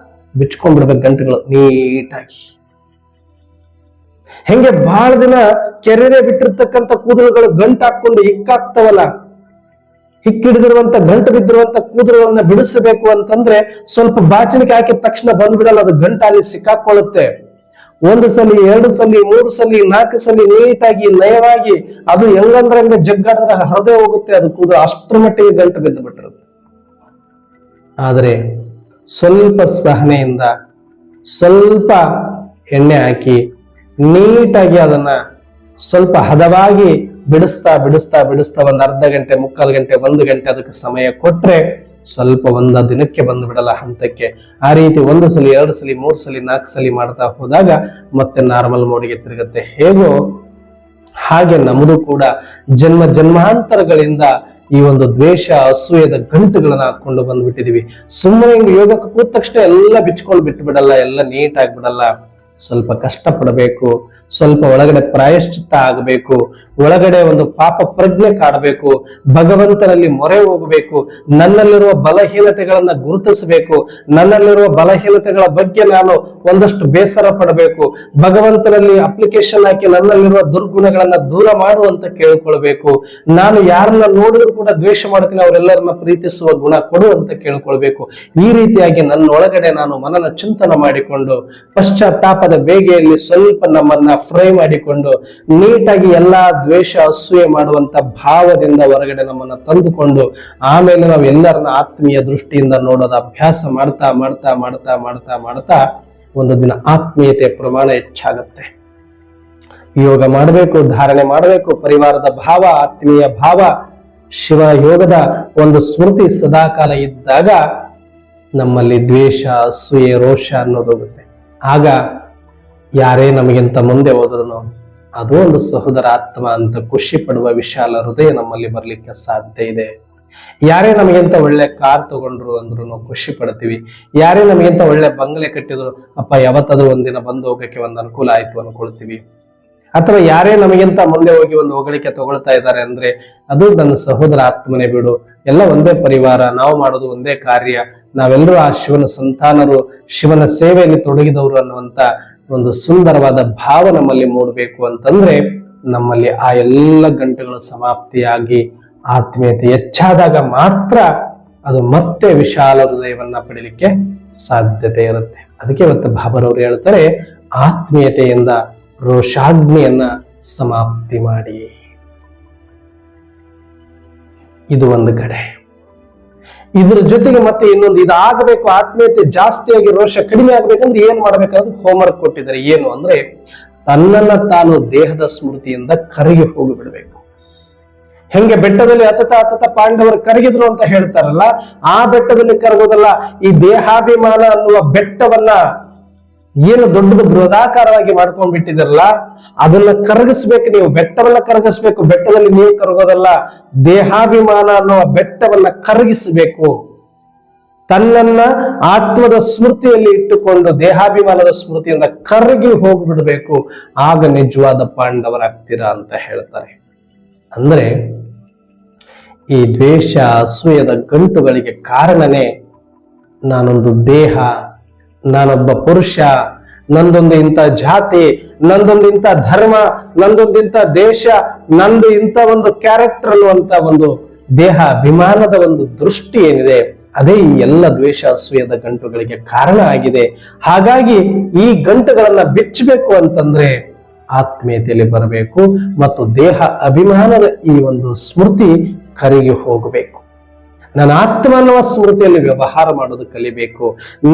ಬಿಚ್ಕೊಂಡ್ಬಿಡ್ಬೇಕು ಗಂಟುಗಳು ನೀಟಾಗಿ. ಹೆಂಗೆ ಬಹಳ ದಿನ ಕೆರೆದೇ ಬಿಟ್ಟಿರ್ತಕ್ಕಂಥ ಕೂದಲುಗಳು ಗಂಟು ಹಾಕೊಂಡು ಹಿಕ್ಕಾಗ್ತಾವಲ್ಲ, ಹಿಕ್ಕಿಡಿದಿರುವಂತ ಗಂಟು ಬಿದ್ದಿರುವಂತ ಕೂದಲುಗಳನ್ನ ಬಿಡಿಸಬೇಕು ಅಂತಂದ್ರೆ ಸ್ವಲ್ಪ ಬಾಚಣಿಕೆ ಹಾಕಿದ ತಕ್ಷಣ ಬಂದ್ಬಿಡಲ್ಲ, ಅದು ಗಂಟಲ್ಲಿ ಸಿಕ್ಕಾಕೊಳ್ಳುತ್ತೆ. 1 ಸಲ 2 ಸಲ 3 ಸಲ 4 ಸಲ ನೀಟಾಗಿ ನಯವಾಗಿ ಅದು ಹೆಂಗಂದ್ರೆ ಹಂಗೆ ಜಗ್ಗಾಡಿದ್ರೆ ಹರಿದೇ ಹೋಗುತ್ತೆ ಅದು ಕೂದಲು, ಅಷ್ಟರ ಮಟ್ಟಿಗೆ ಗಂಟು ಬಿದ್ದು ಬಿಟ್ಟಿರುತ್ತೆ. ಆದ್ರೆ ಸ್ವಲ್ಪ ಸಹನೆಯಿಂದ ಸ್ವಲ್ಪ ಎಣ್ಣೆ ಹಾಕಿ ನೀಟಾಗಿ ಅದನ್ನ ಸ್ವಲ್ಪ ಹದವಾಗಿ ಬಿಡಿಸ್ತಾ ಒಂದ್ ಅರ್ಧ ಗಂಟೆ, 3/4 ಗಂಟೆ, 1 ಗಂಟೆ ಅದಕ್ಕೆ ಸಮಯ ಕೊಟ್ರೆ ಸ್ವಲ್ಪ ಒಂದ ದಿನಕ್ಕೆ ಬಂದು ಬಿಡಲ್ಲ ಹಂತಕ್ಕೆ. ಆ ರೀತಿ 1 ಸಲ 2 ಸಲ 3 ಸಲ 4 ಸಲ ಮಾಡ್ತಾ ಹೋದಾಗ ಮತ್ತೆ ನಾರ್ಮಲ್ ಮೋಡಿಗೆ ತಿರುಗುತ್ತೆ. ಹೇಗೋ ಹಾಗೆ ನಮ್ಮದು ಕೂಡ ಜನ್ಮಾಂತರಗಳಿಂದ ಈ ಒಂದು ದ್ವೇಷ ಅಸೂಯದ ಗಂಟುಗಳನ್ನ ಹಾಕೊಂಡು ಬಂದ್ಬಿಟ್ಟಿದೀವಿ. ಸುಮ್ಮನೆ ಹಿಂಗ್ ಯೋಗಕ್ಕೆ ಕೂತ ತಕ್ಷಣ ಎಲ್ಲ ಬಿಚ್ಕೊಂಡು ಬಿಟ್ಟು ಬಿಡಲ್ಲ, ಎಲ್ಲ ನೀಟ್ ಆಗ್ಬಿಡಲ್ಲ. ಸ್ವಲ್ಪ ಕಷ್ಟ ಪಡಬೇಕು, ಸ್ವಲ್ಪ ಒಳಗಡೆ ಪ್ರಾಯಶ್ಚಿತ್ತ ಆಗಬೇಕು, ಒಳಗಡೆ ಒಂದು ಪಾಪ ಪ್ರಜ್ಞೆ ಕಾಡಬೇಕು, ಭಗವಂತನಲ್ಲಿ ಮೊರೆ ಹೋಗಬೇಕು, ನನ್ನಲ್ಲಿರುವ ಬಲಹೀನತೆಗಳನ್ನ ಗುರುತಿಸಬೇಕು, ನನ್ನಲ್ಲಿರುವ ಬಲಹೀನತೆಗಳ ಬಗ್ಗೆ ನಾನು ಒಂದಷ್ಟು ಬೇಸರ ಪಡಬೇಕು, ಭಗವಂತನಲ್ಲಿ ಅಪ್ಲಿಕೇಶನ್ ಹಾಕಿ ನನ್ನಲ್ಲಿರುವ ದುರ್ಗುಣಗಳನ್ನ ದೂರ ಮಾಡುವಂತ ಕೇಳ್ಕೊಳ್ಬೇಕು, ನಾನು ಯಾರನ್ನ ನೋಡಿದ್ರು ಕೂಡ ದ್ವೇಷ ಮಾಡ್ತೀನಿ ಅವರೆಲ್ಲರನ್ನ ಪ್ರೀತಿಸುವ ಗುಣ ಕೊಡು ಅಂತ ಕೇಳ್ಕೊಳ್ಬೇಕು. ಈ ರೀತಿಯಾಗಿ ನನ್ನ ಒಳಗಡೆ ನಾನು ಮನನ ಚಿಂತನ ಮಾಡಿಕೊಂಡು ಪಶ್ಚಾತ್ತಾಪದ ಬೇಗೆಯಲ್ಲಿ ಸ್ವಲ್ಪ ನಮ್ಮನ್ನ ಫ್ರೈ ಮಾಡಿಕೊಂಡು ನೀಟಾಗಿ ಎಲ್ಲಾ ದ್ವೇಷ ಅಸೂಯೆ ಮಾಡುವಂತ ಭಾವದಿಂದ ಹೊರಗಡೆ ನಮ್ಮನ್ನ ತಂದುಕೊಂಡು ಆಮೇಲೆ ನಾವು ಎಲ್ಲರನ್ನ ಆತ್ಮೀಯ ದೃಷ್ಟಿಯಿಂದ ನೋಡೋದ ಅಭ್ಯಾಸ ಮಾಡ್ತಾ ಮಾಡ್ತಾ ಮಾಡ್ತಾ ಮಾಡ್ತಾ ಮಾಡ್ತಾ ಒಂದು ದಿನ ಆತ್ಮೀಯತೆ ಪ್ರಮಾಣ ಹೆಚ್ಚಾಗತ್ತೆ. ಯೋಗ ಮಾಡಬೇಕು, ಧಾರಣೆ ಮಾಡಬೇಕು, ಪರಿವಾರದ ಭಾವ, ಆತ್ಮೀಯ ಭಾವ, ಶಿವ ಯೋಗದ ಒಂದು ಸ್ಮೃತಿ ಸದಾಕಾಲ ಇದ್ದಾಗ ನಮ್ಮಲ್ಲಿ ದ್ವೇಷ ಅಸೂಯೆ ರೋಷ ಅನ್ನೋದೋಗುತ್ತೆ. ಆಗ ಯಾರೇ ನಮಗಿಂತ ಮುಂದೆ ಹೋದ್ರು ಅದು ಒಂದು ಸಹೋದರ ಆತ್ಮ ಅಂತ ಖುಷಿ ಪಡುವ ವಿಶಾಲ ಹೃದಯ ನಮ್ಮಲ್ಲಿ ಬರ್ಲಿಕ್ಕೆ ಸಾಧ್ಯ ಇದೆ. ಯಾರೇ ನಮಗಿಂತ ಒಳ್ಳೆ ಕಾರ್ ತಗೊಂಡ್ರು ಅಂದ್ರೂ ಖುಷಿ ಪಡ್ತೀವಿ. ಯಾರೇ ನಮಗಿಂತ ಒಳ್ಳೆ ಬಂಗ್ಲೆ ಕಟ್ಟಿದ್ರು ಅಪ್ಪ ಯಾವತ್ತಾದ್ರೂ ಒಂದಿನ ಬಂದು ಹೋಗಕ್ಕೆ ಒಂದು ಅನುಕೂಲ ಆಯ್ತು ಅನ್ಕೊಳ್ತೀವಿ. ಅಥವಾ ಯಾರೇ ನಮಗಿಂತ ಮುಂದೆ ಹೋಗಿ ಒಂದು ಹೊಗಳಿಕೆ ತಗೊಳ್ತಾ ಇದ್ದಾರೆ ಅಂದ್ರೆ ಅದು ನನ್ನ ಸಹೋದರ ಆತ್ಮನೇ ಬಿಡು, ಎಲ್ಲ ಒಂದೇ ಪರಿವಾರ, ನಾವು ಮಾಡೋದು ಒಂದೇ ಕಾರ್ಯ, ನಾವೆಲ್ಲರೂ ಆ ಶಿವನ ಸಂತಾನರು, ಶಿವನ ಸೇವೆಯಲ್ಲಿ ತೊಡಗಿದವರು ಅನ್ನುವಂತ ಒಂದು ಸುಂದರವಾದ ಭಾವ ನಮ್ಮಲ್ಲಿ ಮೂಡಬೇಕು ಅಂತಂದ್ರೆ ನಮ್ಮಲ್ಲಿ ಆ ಎಲ್ಲ ಗಂಟೆಗಳು ಸಮಾಪ್ತಿಯಾಗಿ ಆತ್ಮೀಯತೆ ಹೆಚ್ಚಾದಾಗ ಮಾತ್ರ ಅದು ಮತ್ತೆ ವಿಶಾಲ ಹೃದಯವನ್ನ ಪಡೀಲಿಕ್ಕೆ ಸಾಧ್ಯತೆ ಇರುತ್ತೆ. ಅದಕ್ಕೆ ಇವತ್ತು ಬಾಬರವರು ಹೇಳ್ತಾರೆ, ಆತ್ಮೀಯತೆಯಿಂದ ರೋಷಾಗ್ನಿಯನ್ನ ಸಮಾಪ್ತಿ ಮಾಡಿ. ಇದು ಒಂದು ಕಡೆ. ಇದ್ರ ಜೊತೆಗೆ ಮತ್ತೆ ಇನ್ನೊಂದು, ಇದಾಗಬೇಕು, ಆತ್ಮೀಯತೆ ಜಾಸ್ತಿಯಾಗಿ ರೋಷ ಕಡಿಮೆ ಆಗ್ಬೇಕಂದ್ರೆ ಏನ್ ಮಾಡ್ಬೇಕಾದ್ರೆ ಹೋಮ್ವರ್ಕ್ ಕೊಟ್ಟಿದ್ದಾರೆ. ಏನು ಅಂದ್ರೆ ತನ್ನನ್ನ ತಾನು ದೇಹದ ಸ್ಮೃತಿಯಿಂದ ಕರಗಿ ಹೋಗಿಬಿಡ್ಬೇಕು. ಹೆಂಗೆ ಬೆಟ್ಟದಲ್ಲಿ ಅತತ ಪಾಂಡವರು ಕರಗಿದ್ರು ಅಂತ ಹೇಳ್ತಾರಲ್ಲ, ಆ ಬೆಟ್ಟದಲ್ಲಿ ಕರಗೋದಲ್ಲ, ಈ ದೇಹಾಭಿಮಾನ ಅನ್ನುವ ಬೆಟ್ಟವನ್ನ ಏನು ದೊಡ್ಡದು ಬೃಹದಾಕಾರವಾಗಿ ಮಾಡ್ಕೊಂಡ್ ಬಿಟ್ಟಿದಾರಲ್ಲ ಅದನ್ನ ಕರಗಿಸ್ಬೇಕು. ನೀವು ಬೆಟ್ಟವನ್ನ ಕರಗಿಸ್ಬೇಕು, ಬೆಟ್ಟದಲ್ಲಿ ನೀವು ಕರಗೋದಲ್ಲ, ದೇಹಾಭಿಮಾನ ಅನ್ನುವ ಬೆಟ್ಟವನ್ನ ಕರಗಿಸಬೇಕು. ತನ್ನನ್ನ ಆತ್ಮದ ಸ್ಮೃತಿಯಲ್ಲಿ ಇಟ್ಟುಕೊಂಡು ದೇಹಾಭಿಮಾನದ ಸ್ಮೃತಿಯಿಂದ ಕರಗಿ ಹೋಗ್ಬಿಡ್ಬೇಕು. ಆಗ ನಿಜವಾದ ಪಾಂಡವರಾಗ್ತೀರಾ ಅಂತ ಹೇಳ್ತಾರೆ. ಅಂದ್ರೆ ಈ ದ್ವೇಷ ಅಸೂಯದ ಗಂಟುಗಳಿಗೆ ಕಾರಣನೇ ನಾನೊಂದು ದೇಹ, ನಾನೊಬ್ಬ ಪುರುಷ, ನಂದೊಂದು ಇಂಥ ಜಾತಿ, ನಂದೊಂದು ಇಂಥ ಧರ್ಮ, ನಂದೊಂದು ಇಂಥ ದೇಶ, ನಂದು ಇಂಥ ಒಂದು ಕ್ಯಾರೆಕ್ಟರ್ ಅನ್ನುವಂತ ಒಂದು ದೇಹ ಅಭಿಮಾನದ ಒಂದು ದೃಷ್ಟಿ ಏನಿದೆ ಅದೇ ಈ ಎಲ್ಲ ದ್ವೇಷ ಅಸೂಯದ ಗಂಟುಗಳಿಗೆ ಕಾರಣ ಆಗಿದೆ. ಹಾಗಾಗಿ ಈ ಗಂಟುಗಳನ್ನ ಬಿಚ್ಚಬೇಕು ಅಂತಂದ್ರೆ ಆತ್ಮೀಯತೆಯಲ್ಲಿ ಬರಬೇಕು ಮತ್ತು ದೇಹ ಅಭಿಮಾನದ ಈ ಒಂದು ಸ್ಮೃತಿ ಕರಗಿ ಹೋಗಬೇಕು. ನಾನು ಆತ್ಮ ಅನ್ನುವ ಸ್ಮೃತಿಯಲ್ಲಿ ವ್ಯವಹಾರ ಮಾಡೋದು ಕಲಿಬೇಕು.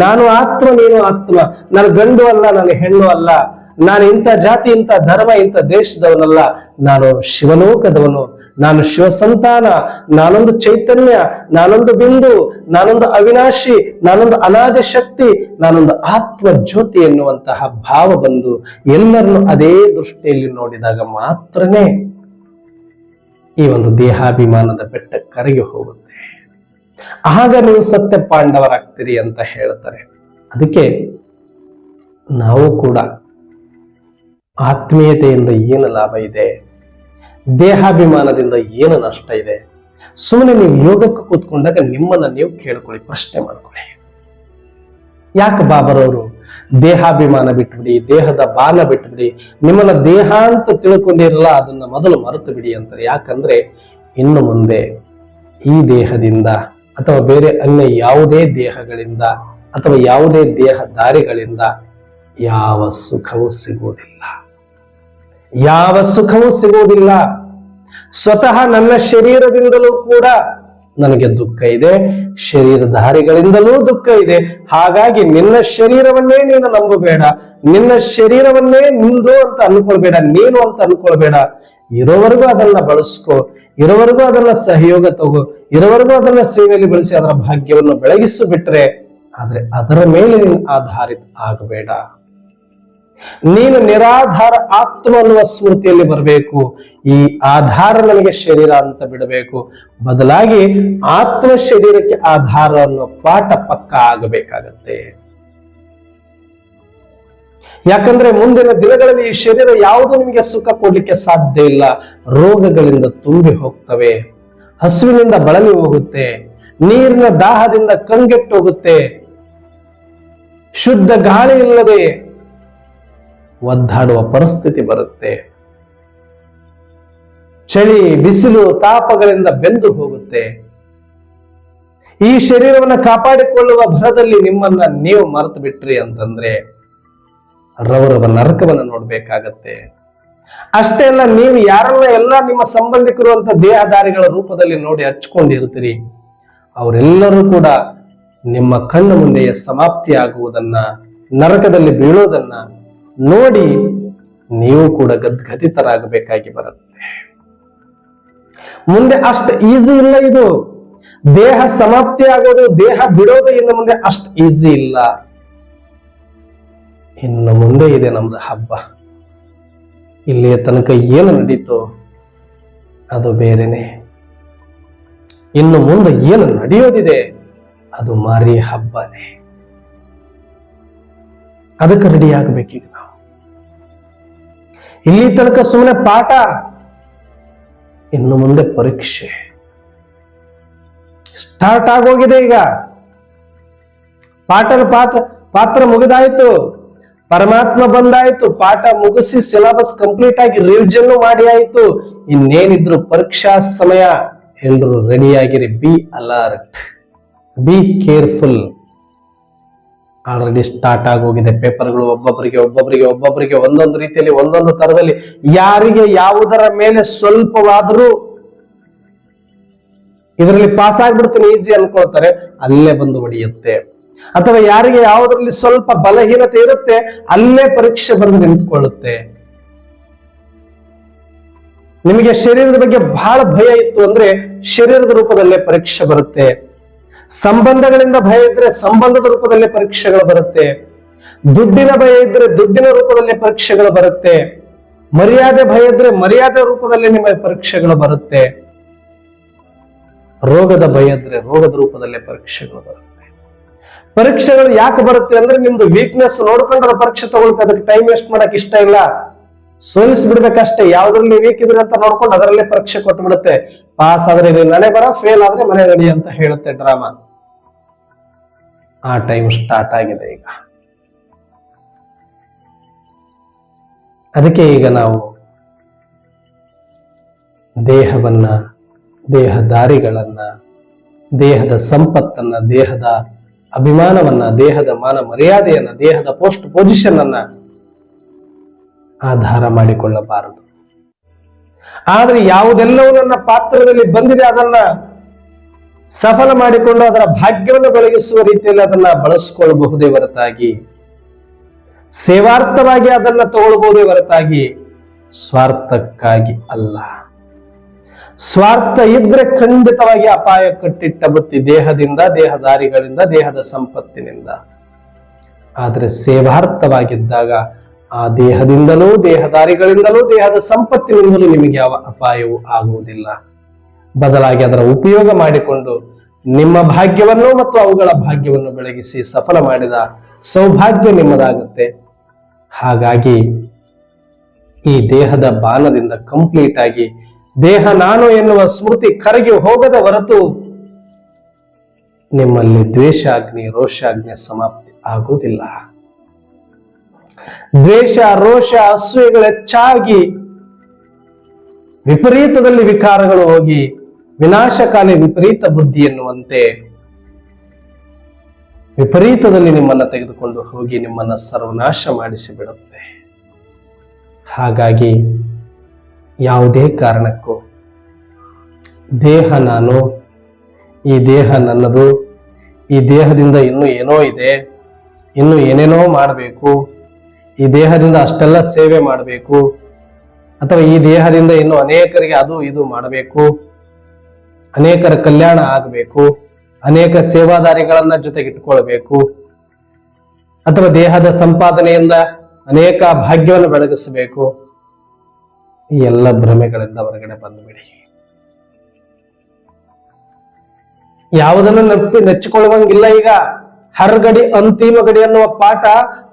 ನಾನು ಆತ್ಮ, ನೀನು ಆತ್ಮ, ನಾನು ಗಂಡು ಅಲ್ಲ, ನಾನು ಹೆಣ್ಣು ಅಲ್ಲ, ನಾನು ಇಂಥ ಜಾತಿ, ಇಂಥ ಧರ್ಮ, ಇಂಥ ದೇಶದವನಲ್ಲ, ನಾನು ಶಿವಲೋಕದವನು, ನಾನು ಶಿವ ಸಂತಾನ, ನಾನೊಂದು ಚೈತನ್ಯ, ನಾನೊಂದು ಬಿಂದು, ನಾನೊಂದು ಅವಿನಾಶಿ, ನಾನೊಂದು ಅನಾದಿ ಶಕ್ತಿ, ನಾನೊಂದು ಆತ್ಮ ಜ್ಯೋತಿ ಎನ್ನುವಂತಹ ಭಾವ ಬಂದು ಎಲ್ಲರನ್ನು ಅದೇ ದೃಷ್ಟಿಯಲ್ಲಿ ನೋಡಿದಾಗ ಮಾತ್ರನೇ ಈ ಒಂದು ದೇಹಾಭಿಮಾನದ ಬೆಟ್ಟ ಕರಗಿ ಹೋಗುತ್ತೆ. ಆಗ ನೀವು ಸತ್ಯ ಪಾಂಡವರಾಗ್ತೀರಿ ಅಂತ ಹೇಳ್ತಾರೆ. ಅದಕ್ಕೆ ನಾವು ಕೂಡ ಆತ್ಮೀಯತೆಯಿಂದ ಏನು ಲಾಭ ಇದೆ, ದೇಹಾಭಿಮಾನದಿಂದ ಏನು ನಷ್ಟ ಇದೆ, ಸುಮ್ಮನೆ ನೀವು ಯೋಗಕ್ಕೆ ಕೂತ್ಕೊಂಡಾಗ ನಿಮ್ಮನ್ನ ನೀವು ಕೇಳ್ಕೊಳ್ಳಿ, ಪ್ರಶ್ನೆ ಮಾಡ್ಕೊಳ್ಳಿ. ಯಾಕೆ ಬಾಬರವರು ದೇಹಾಭಿಮಾನ ಬಿಟ್ಬಿಡಿ, ದೇಹದ ಬಾನ ಬಿಟ್ಬಿಡಿ, ನಿಮ್ಮನ್ನ ದೇಹ ಅಂತ ತಿಳ್ಕೊಂಡಿರಲ್ಲ, ಅದನ್ನ ಮೊದಲು ಮರೆತು ಬಿಡಿ ಅಂತಾರೆ. ಯಾಕಂದ್ರೆ ಇನ್ನು ಮುಂದೆ ಈ ದೇಹದಿಂದ ಅಥವಾ ಬೇರೆ ಅನ್ಯ ಯಾವುದೇ ದೇಹಗಳಿಂದ ಅಥವಾ ಯಾವುದೇ ದೇಹಧಾರಿಗಳಿಂದ ಯಾವ ಸುಖವೂ ಸಿಗುವುದಿಲ್ಲ, ಯಾವ ಸುಖವೂ ಸಿಗುವುದಿಲ್ಲ. ಸ್ವತಃ ನನ್ನ ಶರೀರದಿಂದಲೂ ಕೂಡ ನನಗೆ ದುಃಖ ಇದೆ, ಶರೀರಧಾರಿಗಳಿಂದಲೂ ದುಃಖ ಇದೆ. ಹಾಗಾಗಿ ನಿನ್ನ ಶರೀರವನ್ನೇ ನೀನು ನಂಬಬೇಡ, ನಿನ್ನ ಶರೀರವನ್ನೇ ನಿಂದು ಅಂತ ಅನ್ಕೊಳ್ಬೇಡ, ನೀನು ಅಂತ ಅನ್ಕೊಳ್ಬೇಡ. ಇರೋವರೆಗೂ ಅದನ್ನ ಬಳಸ್ಕೋ, ಇರೋವರೆಗೂ ಅದನ್ನ ಸಹಯೋಗ ತಗೋ, ಇರೋವರೆಗೂ ಅದನ್ನ ಸೇವೆಯಲ್ಲಿ ಬಳಸಿ ಅದರ ಭಾಗ್ಯವನ್ನು ಬೆಳಗಿಸು ಬಿಟ್ರೆ, ಆದ್ರೆ ಅದರ ಮೇಲೆ ನೀನು ಆಧಾರಿತ ಆಗಬೇಡ. ನೀನು ನಿರಾಧಾರ ಆತ್ಮ ಅನ್ನುವ ಸ್ಮೃತಿಯಲ್ಲಿ ಬರಬೇಕು. ಈ ಆಧಾರ ನನಗೆ ಶರೀರ ಅಂತ ಬಿಡಬೇಕು, ಬದಲಾಗಿ ಆತ್ಮ ಶರೀರಕ್ಕೆ ಆಧಾರ ಅನ್ನೋ ಪಾಠ ಪಕ್ಕ ಆಗಬೇಕಾಗತ್ತೆ. ಯಾಕಂದ್ರೆ ಮುಂದಿನ ದಿನಗಳಲ್ಲಿ ಈ ಶರೀರ ಯಾವುದು ನಿಮಗೆ ಸುಖ ಕೊಡ್ಲಿಕ್ಕೆ ಸಾಧ್ಯ ಇಲ್ಲ. ರೋಗಗಳಿಂದ ತುಂಬಿ ಹೋಗ್ತವೆ, ಹಸುವಿನಿಂದ ಬಳಲಿ ಹೋಗುತ್ತೆ, ನೀರಿನ ದಾಹದಿಂದ ಕಂಗೆಟ್ಟು ಹೋಗುತ್ತೆ, ಶುದ್ಧ ಗಾಳಿ ಇಲ್ಲದೆ ಒದ್ದಾಡುವ ಪರಿಸ್ಥಿತಿ ಬರುತ್ತೆ, ಚಳಿ ಬಿಸಿಲು ತಾಪಗಳಿಂದ ಬೆಂದು ಹೋಗುತ್ತೆ. ಈ ಶರೀರವನ್ನು ಕಾಪಾಡಿಕೊಳ್ಳುವ ಭರದಲ್ಲಿ ನಿಮ್ಮನ್ನ ನೀವು ಮರೆತು ಬಿಟ್ರಿ ಅಂತಂದ್ರೆ ರವರವ ನರಕವನ್ನು ನೋಡ್ಬೇಕಾಗತ್ತೆ. ಅಷ್ಟೇ ಅಲ್ಲ, ನೀವು ಯಾರನ್ನ ಎಲ್ಲ ನಿಮ್ಮ ಸಂಬಂಧಿಕರು ಅಂತ ದೇಹಧಾರಿಗಳ ರೂಪದಲ್ಲಿ ನೋಡಿ ಹಚ್ಕೊಂಡಿರ್ತೀರಿ, ಅವರೆಲ್ಲರೂ ಕೂಡ ನಿಮ್ಮ ಕಣ್ಣು ಮುಂದೆಯೇ ಸಮಾಪ್ತಿ ಆಗುವುದನ್ನ, ನರಕದಲ್ಲಿ ಬೀಳೋದನ್ನ ನೋಡಿ ನೀವು ಕೂಡ ಗದ್ಗದಿತರಾಗಬೇಕಾಗಿ ಬರುತ್ತೆ. ಮುಂದೆ ಅಷ್ಟು ಈಸಿ ಇಲ್ಲ ಇದು. ದೇಹ ಸಮಾಪ್ತಿ ಆಗೋದು, ದೇಹ ಬಿಡೋದು ಇನ್ನು ಮುಂದೆ ಅಷ್ಟು ಈಸಿ ಇಲ್ಲ. ಇನ್ನು ಮುಂದೆ ಇದೆ ನಮ್ದು ಹಬ್ಬ. ಇಲ್ಲಿಯ ತನಕ ಏನು ನಡೀತೋ ಅದು ಬೇರೆನೆ. ಇನ್ನು ಮುಂದೆ ಏನು ನಡೆಯೋದಿದೆ ಅದು ಮಾರಿ ಹಬ್ಬನೇ. ಅದಕ್ಕೆ ರೆಡಿ ಆಗ್ಬೇಕೀಗ ನಾವು. ಇಲ್ಲಿ ತನಕ ಸುಮ್ಮನೆ ಪಾಠ, ಇನ್ನು ಮುಂದೆ ಪರೀಕ್ಷೆ ಸ್ಟಾರ್ಟ್ ಆಗೋಗಿದೆ. ಈಗ ಪಾತ್ರ ಮುಗಿದಾಯ್ತು, ಪರಮಾತ್ಮ ಬಂದಾಯ್ತು, ಪಾಠ ಮುಗಿಸಿ ಸಿಲೆಬಸ್ ಕಂಪ್ಲೀಟ್ ಆಗಿ ರಿವಿಷನ್ ಮಾಡಿ ಆಯ್ತು. ಇನ್ನೇನಿದ್ರು ಪರೀಕ್ಷಾ ಸಮಯ. ಎಲ್ರು ರೆಡಿಯಾಗಿರಿ. Be alert, be careful. Already start ಆಗೋಗಿದೆ ಪೇಪರ್ಗಳು. ಒಬ್ಬೊಬ್ಬರಿಗೆ ಒಂದೊಂದು ರೀತಿಯಲ್ಲಿ, ಒಂದೊಂದು ತರದಲ್ಲಿ. ಯಾರಿಗೆ ಯಾವುದರ ಮೇಲೆ ಸ್ವಲ್ಪವಾದರೂ ಇದರಲ್ಲಿ ಪಾಸ್ ಆಗ್ಬಿಡ್ತೀನಿ ಈಸಿ ಅನ್ಕೊಳ್ತಾರೆ, ಅಲ್ಲೇ ಬಂದು ಹೊಡೆಯುತ್ತೆ. ಅಥವಾ ಯಾರಿಗೆ ಯಾವುದರಲ್ಲಿ ಸ್ವಲ್ಪ ಬಲಹೀನತೆ ಇರುತ್ತೆ, ಅಲ್ಲೇ ಪರೀಕ್ಷೆ ಬಂದು ನಿಂತ್ಕೊಳ್ಳುತ್ತೆ. ನಿಮಗೆ ಶರೀರದ ಬಗ್ಗೆ ಬಹಳ ಭಯ ಇತ್ತು ಅಂದ್ರೆ ಶರೀರದ ರೂಪದಲ್ಲೇ ಪರೀಕ್ಷೆ ಬರುತ್ತೆ. ಸಂಬಂಧಗಳಿಂದ ಭಯ ಇದ್ರೆ ಸಂಬಂಧದ ರೂಪದಲ್ಲೇ ಪರೀಕ್ಷೆಗಳು ಬರುತ್ತೆ. ದುಡ್ಡಿನ ಭಯ ಇದ್ರೆ ದುಡ್ಡಿನ ರೂಪದಲ್ಲೇ ಪರೀಕ್ಷೆಗಳು ಬರುತ್ತೆ. ಮರ್ಯಾದೆ ಭಯ ಇದ್ರೆ ಮರ್ಯಾದೆ ರೂಪದಲ್ಲಿ ನಿಮಗೆ ಪರೀಕ್ಷೆಗಳು ಬರುತ್ತೆ. ರೋಗದ ಭಯ ಇದ್ರೆ ರೋಗದ ರೂಪದಲ್ಲೇ ಪರೀಕ್ಷೆಗಳು ಬರುತ್ತೆ. ಪರೀಕ್ಷೆಗಳು ಯಾಕೆ ಬರುತ್ತೆ ಅಂದ್ರೆ ನಿಮ್ದು ವೀಕ್ನೆಸ್ ನೋಡ್ಕೊಂಡು ಅದು ಪರೀಕ್ಷೆ ತಗೊಳುತ್ತೆ. ಅದಕ್ಕೆ ಟೈಮ್ ವೇಸ್ಟ್ ಮಾಡಕ್ ಇಷ್ಟ ಇಲ್ಲ, ಸೋಲಿಸ್ಬಿಡ್ಬೇಕಷ್ಟೇ. ಯಾವ್ದ್ರಲ್ಲಿ ವೀಕ್ ಇದ್ರೆ ಅಂತ ನೋಡ್ಕೊಂಡು ಅದರಲ್ಲೇ ಪರೀಕ್ಷೆ ಕೊಟ್ಟು ಬಿಡುತ್ತೆ. ಪಾಸ್ ಆದ್ರೆ ಮನೆ ಬರ, ಫೇಲ್ ಆದ್ರೆ ಮನೆ ನಡಿ ಅಂತ ಹೇಳುತ್ತೆ ಡ್ರಾಮಾ. ಆ ಟೈಮ್ ಸ್ಟಾರ್ಟ್ ಆಗಿದೆ ಈಗ. ಅದಕ್ಕೆ ಈಗ ನಾವು ದೇಹವನ್ನ, ದೇಹಧಾರಿಗಳನ್ನ, ದೇಹದ ಸಂಪತ್ತನ್ನ, ದೇಹದ ಅಭಿಮಾನವನ್ನ, ದೇಹದ ಮಾನ ಮರ್ಯಾದೆಯನ್ನ, ದೇಹದ ಪೋಸ್ಟ್ ಪೊಸಿಷನ್ ಅನ್ನ ಆಧಾರ ಮಾಡಿಕೊಳ್ಳಬಾರದು. ಆದ್ರೆ ಯಾವುದೆಲ್ಲವೂ ನನ್ನ ಪಾತ್ರದಲ್ಲಿ ಬಂದಿದೆ ಅದನ್ನ ಸಫಲ ಮಾಡಿಕೊಂಡು ಅದರ ಭಾಗ್ಯವನ್ನು ಬೆಳಗಿಸುವ ರೀತಿಯಲ್ಲಿ ಅದನ್ನ ಬಳಸಿಕೊಳ್ಳಬಹುದೇ ಹೊರತಾಗಿ, ಸೇವಾರ್ಥವಾಗಿ ಅದನ್ನ ತಗೊಳ್ಬಹುದೇ ಹೊರತಾಗಿ ಸ್ವಾರ್ಥಕ್ಕಾಗಿ ಅಲ್ಲ. ಸ್ವಾರ್ಥ ಇದ್ರೆ ಖಂಡಿತವಾಗಿ ಅಪಾಯ ಕಟ್ಟಿಟ್ಟ ಬುತ್ತಿ, ದೇಹದಿಂದ, ದೇಹದಾರಿಗಳಿಂದ, ದೇಹದ ಸಂಪತ್ತಿನಿಂದ. ಆದರೆ ಸೇವಾರ್ಥವಾಗಿದ್ದಾಗ ಆ ದೇಹದಿಂದಲೂ, ದೇಹದಾರಿಗಳಿಂದಲೂ, ದೇಹದ ಸಂಪತ್ತಿನಿಂದಲೂ ನಿಮಗೆ ಯಾವ ಅಪಾಯವೂ ಆಗುವುದಿಲ್ಲ. ಬದಲಾಗಿ ಅದರ ಉಪಯೋಗ ಮಾಡಿಕೊಂಡು ನಿಮ್ಮ ಭಾಗ್ಯವನ್ನು ಮತ್ತು ಅವುಗಳ ಭಾಗ್ಯವನ್ನು ಬೆಳಗಿಸಿ ಸಫಲ ಮಾಡಿದ ಸೌಭಾಗ್ಯ ನಿಮ್ಮದಾಗುತ್ತೆ. ಹಾಗಾಗಿ ಈ ದೇಹದ ಬಾಣದಿಂದ ಕಂಪ್ಲೀಟ್ ಆಗಿ ದೇಹ ನಾನು ಎನ್ನುವ ಸ್ಮೃತಿ ಕರಗಿ ಹೋಗದ ಹೊರತು ನಿಮ್ಮಲ್ಲಿ ದ್ವೇಷಾಗ್ನಿ, ರೋಷಾಗ್ನಿ ಸಮಾಪ್ತಿ ಆಗುವುದಿಲ್ಲ. ದ್ವೇಷ, ರೋಷ, ಅಸೂಯೆಗಳು ಹೆಚ್ಚಾಗಿ ವಿಪರೀತದಲ್ಲಿ ವಿಕಾರಗಳು ಹೋಗಿ ವಿನಾಶಕಾಲಿ ವಿಪರೀತ ಬುದ್ಧಿ ಎನ್ನುವಂತೆ ವಿಪರೀತದಲ್ಲಿ ನಿಮ್ಮನ್ನ ತೆಗೆದುಕೊಂಡು ಹೋಗಿ ನಿಮ್ಮನ್ನ ಸರ್ವನಾಶ ಮಾಡಿಸಿ ಬಿಡುತ್ತೆ. ಹಾಗಾಗಿ ಯಾವುದೇ ಕಾರಣಕ್ಕೂ ದೇಹ ನಾನು, ಈ ದೇಹ ನನ್ನದು, ಈ ದೇಹದಿಂದ ಇನ್ನೂ ಏನೋ ಇದೆ, ಇನ್ನು ಏನೇನೋ ಮಾಡಬೇಕು, ಈ ದೇಹದಿಂದ ಅಷ್ಟೆಲ್ಲ ಸೇವೆ ಮಾಡಬೇಕು, ಅಥವಾ ಈ ದೇಹದಿಂದ ಇನ್ನು ಅನೇಕರಿಗೆ ಅದು ಇದು ಮಾಡಬೇಕು, ಅನೇಕರ ಕಲ್ಯಾಣ ಆಗಬೇಕು, ಅನೇಕ ಸೇವಾದಾರಿಗಳನ್ನ ಜೊತೆಗಿಟ್ಕೊಳ್ಬೇಕು, ಅಥವಾ ದೇಹದ ಸಂಪಾದನೆಯಿಂದ ಅನೇಕ ಭಾಗ್ಯವನ್ನು ಬೆಳಗಿಸಬೇಕು. ಈ ಎಲ್ಲ ಭ್ರಮೆಗಳಿಂದ ಹೊರಗಡೆ ಬಂದುಬಿಡಿ. ಯಾವುದನ್ನು ನೆಚ್ಚಿಕೊಳ್ಳುವಂಗಿಲ್ಲ. ಈಗ ಹರ್ಗಡಿ ಅಂತಿಮ ಗಡಿ ಅನ್ನುವ ಪಾಠ